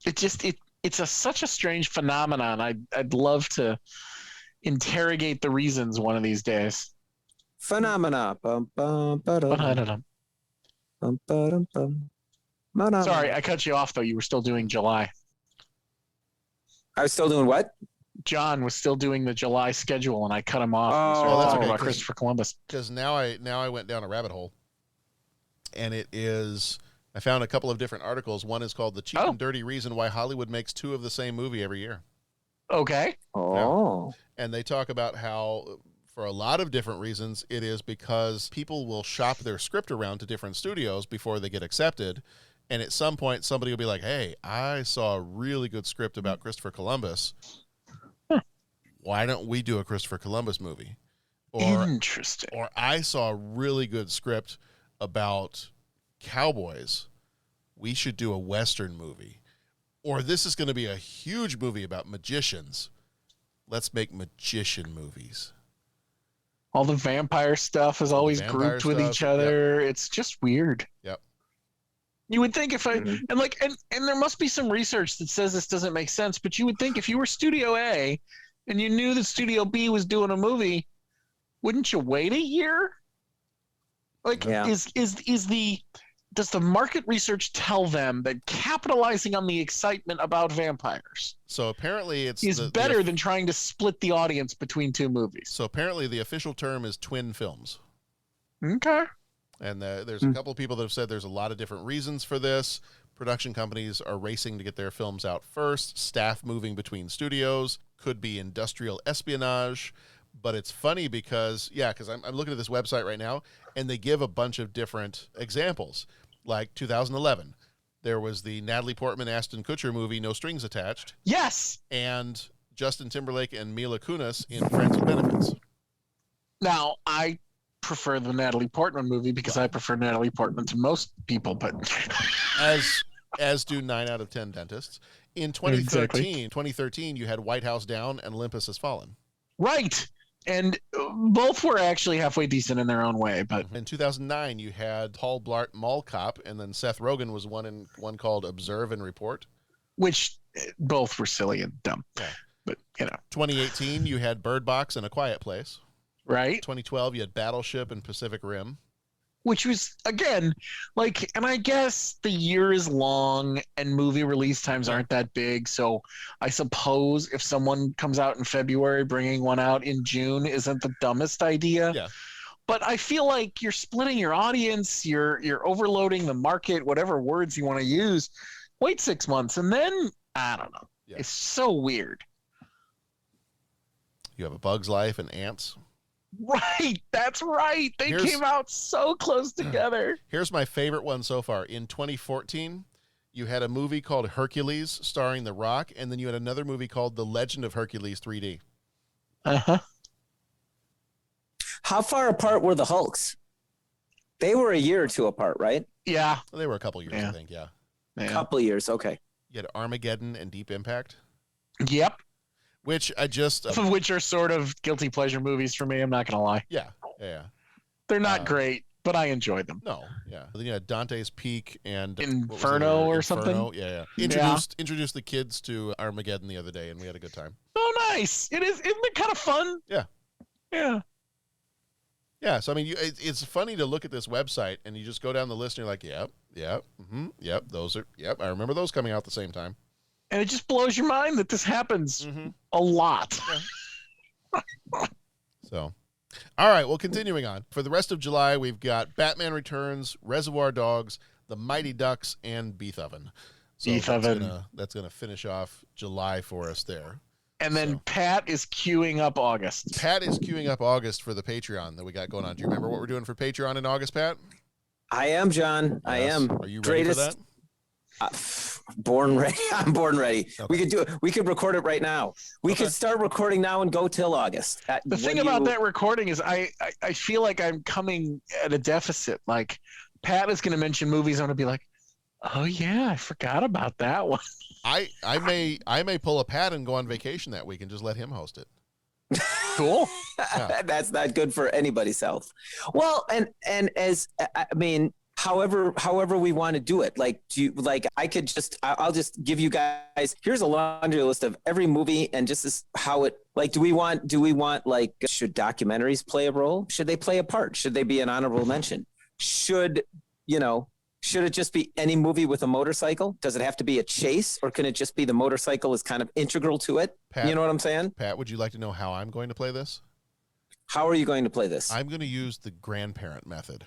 It's such a strange phenomenon. I'd love to interrogate the reasons one of these days. Phenomena. Bum, bum, ba-dum. Bum, ba-dum, bum. Sorry, I cut you off though. You were still doing July. I was still doing what? John was still doing the July schedule, and I cut him off. Oh, that's okay. About Christopher Columbus. Because now I went down a rabbit hole, and it is. I found a couple of different articles. One is called "The Cheap and Dirty Reason Why Hollywood Makes 2 of the Same Movie Every Year." Okay. Oh. Yeah. And they talk about how, for a lot of different reasons, it is because people will shop their script around to different studios before they get accepted. And at some point, somebody will be like, "Hey, I saw a really good script about Christopher Columbus. Why don't we do a Christopher Columbus movie?" Or, interesting. Or I saw a really good script about cowboys. We should do a Western movie. Or this is going to be a huge movie about magicians. Let's make magician movies. All the vampire stuff is always grouped with each other. Yep. It's just weird. Yep. You would think if and there must be some research that says this doesn't make sense, but you would think if you were Studio A and you knew that Studio B was doing a movie, wouldn't you wait a year? Like, does the market research tell them that capitalizing on the excitement about vampires so apparently is better than trying to split the audience between 2 movies? So apparently the official term is twin films. Okay. And there's a couple of people that have said there's a lot of different reasons for this. Production companies are racing to get their films out first. Staff moving between studios. Could be industrial espionage. But it's funny because I'm looking at this website right now, and they give a bunch of different examples. Like 2011, there was the Natalie Portman, Ashton Kutcher movie, No Strings Attached. Yes! And Justin Timberlake and Mila Kunis in Friends with Benefits. Now, I prefer the Natalie Portman movie because I prefer Natalie Portman to most people, but... as do 9 out of 10 dentists. In 2013, you had White House Down and Olympus Has Fallen. Right! And both were actually halfway decent in their own way. But in 2009, you had Paul Blart Mall Cop, and then Seth Rogen was one called Observe and Report. Which both were silly and dumb. Yeah. But, 2018, you had Bird Box and A Quiet Place. Right. 2012, you had Battleship and Pacific Rim. Which was, again, and I guess the year is long and movie release times aren't that big. So I suppose if someone comes out in February, bringing one out in June isn't the dumbest idea. Yeah. But I feel like you're splitting your audience, you're overloading the market, whatever words you want to use. Wait 6 months and then, I don't know. Yeah. It's so weird. You have A Bug's Life and Ants. Right, that's right. They came out so close together. Here's my favorite one so far. In 2014, you had a movie called Hercules starring The Rock, and then you had another movie called The Legend of Hercules 3D. Uh-huh. How far apart were the Hulks? They were a year or 2 apart, right? Yeah. Well, they were a couple years, I think, yeah. A couple years, okay. You had Armageddon and Deep Impact. Yep. Which I just... Both of which are sort of guilty pleasure movies for me, I'm not going to lie. Yeah. They're not great, but I enjoyed them. No, yeah. Then you had Dante's Peak and... Inferno or something? Yeah. Introduced the kids to Armageddon the other day, and we had a good time. Oh, nice. Isn't it kind of fun? Yeah. Yeah. Yeah, so I mean, it's funny to look at this website and you just go down the list and you're like, yep, those are, I remember those coming out at the same time. And it just blows your mind that this happens a lot. Yeah. So, all right, well, continuing on. For the rest of July, we've got Batman Returns, Reservoir Dogs, The Mighty Ducks, and Beethoven. So that's gonna finish off July for us there. And then Pat is queuing up August. Pat is queuing up August for the Patreon that we got going on. Do you remember what we're doing for Patreon in August, Pat? I am, John. Yes. I am. Are you ready for that? Born ready. I'm born ready. Okay. We could do it. We could record it right now. We could start recording now and go till August. The thing about that recording is I feel like I'm coming at a deficit. Like Pat is going to mention movies. I'm going to be like, oh yeah, I forgot about that one. I may pull a Pat and go on vacation that week and just let him host it. Cool. Yeah. That's not good for anybody's health. Well, and as I mean, however we want to do it. Like, I'll just give you guys. Here's a laundry list of every movie and just how it. Like, do we want like, should documentaries play a role? Should they play a part? Should they be an honorable mention? Should it just be any movie with a motorcycle? Does it have to be a chase, or can it just be the motorcycle is kind of integral to it? Pat, you know what I'm saying? Pat, would you like to know how I'm going to play this? How are you going to play this? I'm going to use the grandparent method.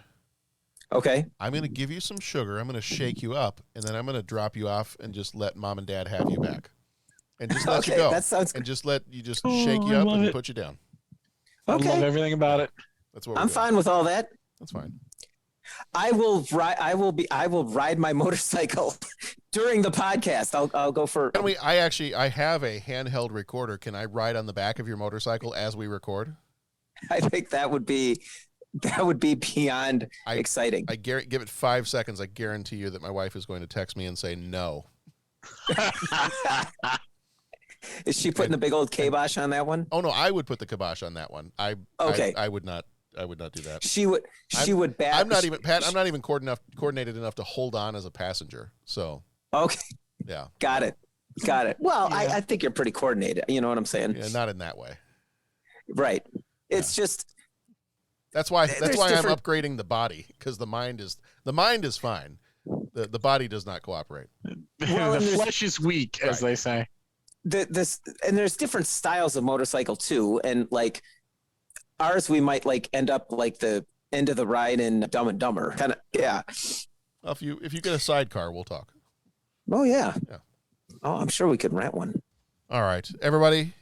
Okay. I'm going to give you some sugar. I'm going to shake you up, and then I'm going to drop you off and just let mom and dad have you back. And just let you go. That sounds good. And just let you just shake you up and put you down. Okay. I love everything about it. That's what I'm fine with all that. That's fine. I will ride my motorcycle during the podcast. I'll go for. I have a handheld recorder. Can I ride on the back of your motorcycle as we record? I think that would be beyond exciting. Give it 5 seconds. I guarantee you that my wife is going to text me and say no. Is she putting the big old kibosh on that one? Oh no, I would put the kibosh on that one. I would not do that. She would. I'm not even Pat. I'm not even coordinated enough to hold on as a passenger. So. Okay. Yeah. Got it. Well, yeah. I think you're pretty coordinated. You know what I'm saying? Yeah, not in that way. Right. It's just. That's why I'm upgrading the body, because the mind is fine. The body does not cooperate. Well, the flesh is weak, as they say. And there's different styles of motorcycle too, and like ours, we might like end up like the end of the ride in Dumb and Dumber, kind of. Yeah. Well, if you get a sidecar, we'll talk. Oh yeah. Yeah. Oh, I'm sure we could rent one. All right, everybody.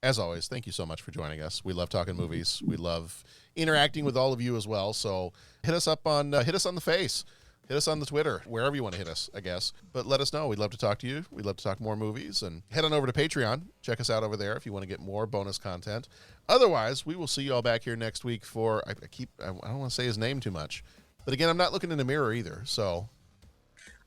As always, thank you so much for joining us. We love talking movies. We love interacting with all of you as well. So hit us up on the face. Hit us on the Twitter, wherever you want to hit us, I guess. But let us know. We'd love to talk to you. We'd love to talk more movies. And head on over to Patreon. Check us out over there if you want to get more bonus content. Otherwise, we will see you all back here next week for, I don't want to say his name too much. But again, I'm not looking in the mirror either. So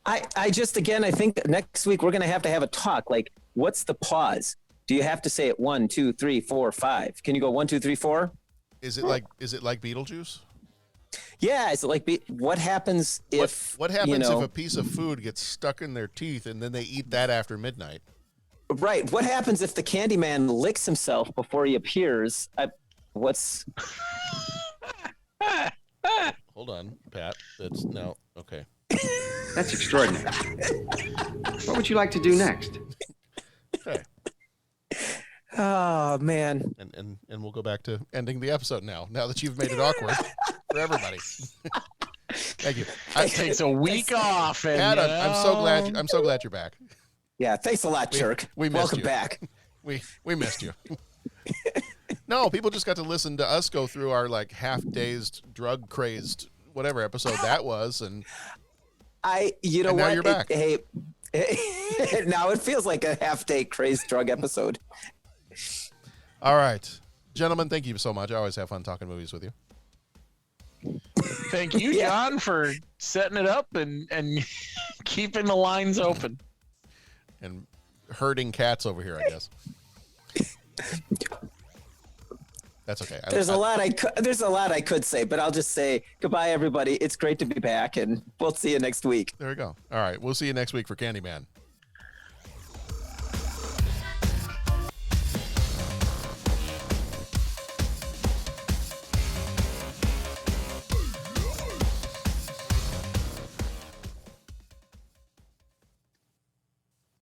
I think next week we're going to have a talk. Like, what's the pause? Do you have to say it 1, 2, 3, 4, 5? Can you go 1, 2, 3, 4? Is it like Beetlejuice? Yeah, it's like what happens if what happens if a piece of food gets stuck in their teeth and then they eat that after midnight? Right. What happens if the Candyman licks himself before he appears? Hold on, Pat. That's no okay. That's extraordinary. What would you like to do next? Okay. Oh man. And we'll go back to ending the episode now that you've made it awkward for everybody. Thank you. It takes a week off, and Pat, I'm so glad you're back. Yeah, thanks a lot, jerk. We missed Welcome you. back. We missed you. No, people just got to listen to us go through our like half-dazed, drug-crazed, whatever episode that was, and now you're back. Now it feels like a half-day crazed drug episode. All right, gentlemen, thank you so much. I always have fun talking movies with you. Thank you, John, for setting it up and keeping the lines open. And herding cats over here, I guess. That's okay. There's a lot I could say, but I'll just say goodbye, everybody. It's great to be back, and we'll see you next week. There we go. All right, we'll see you next week for Candyman.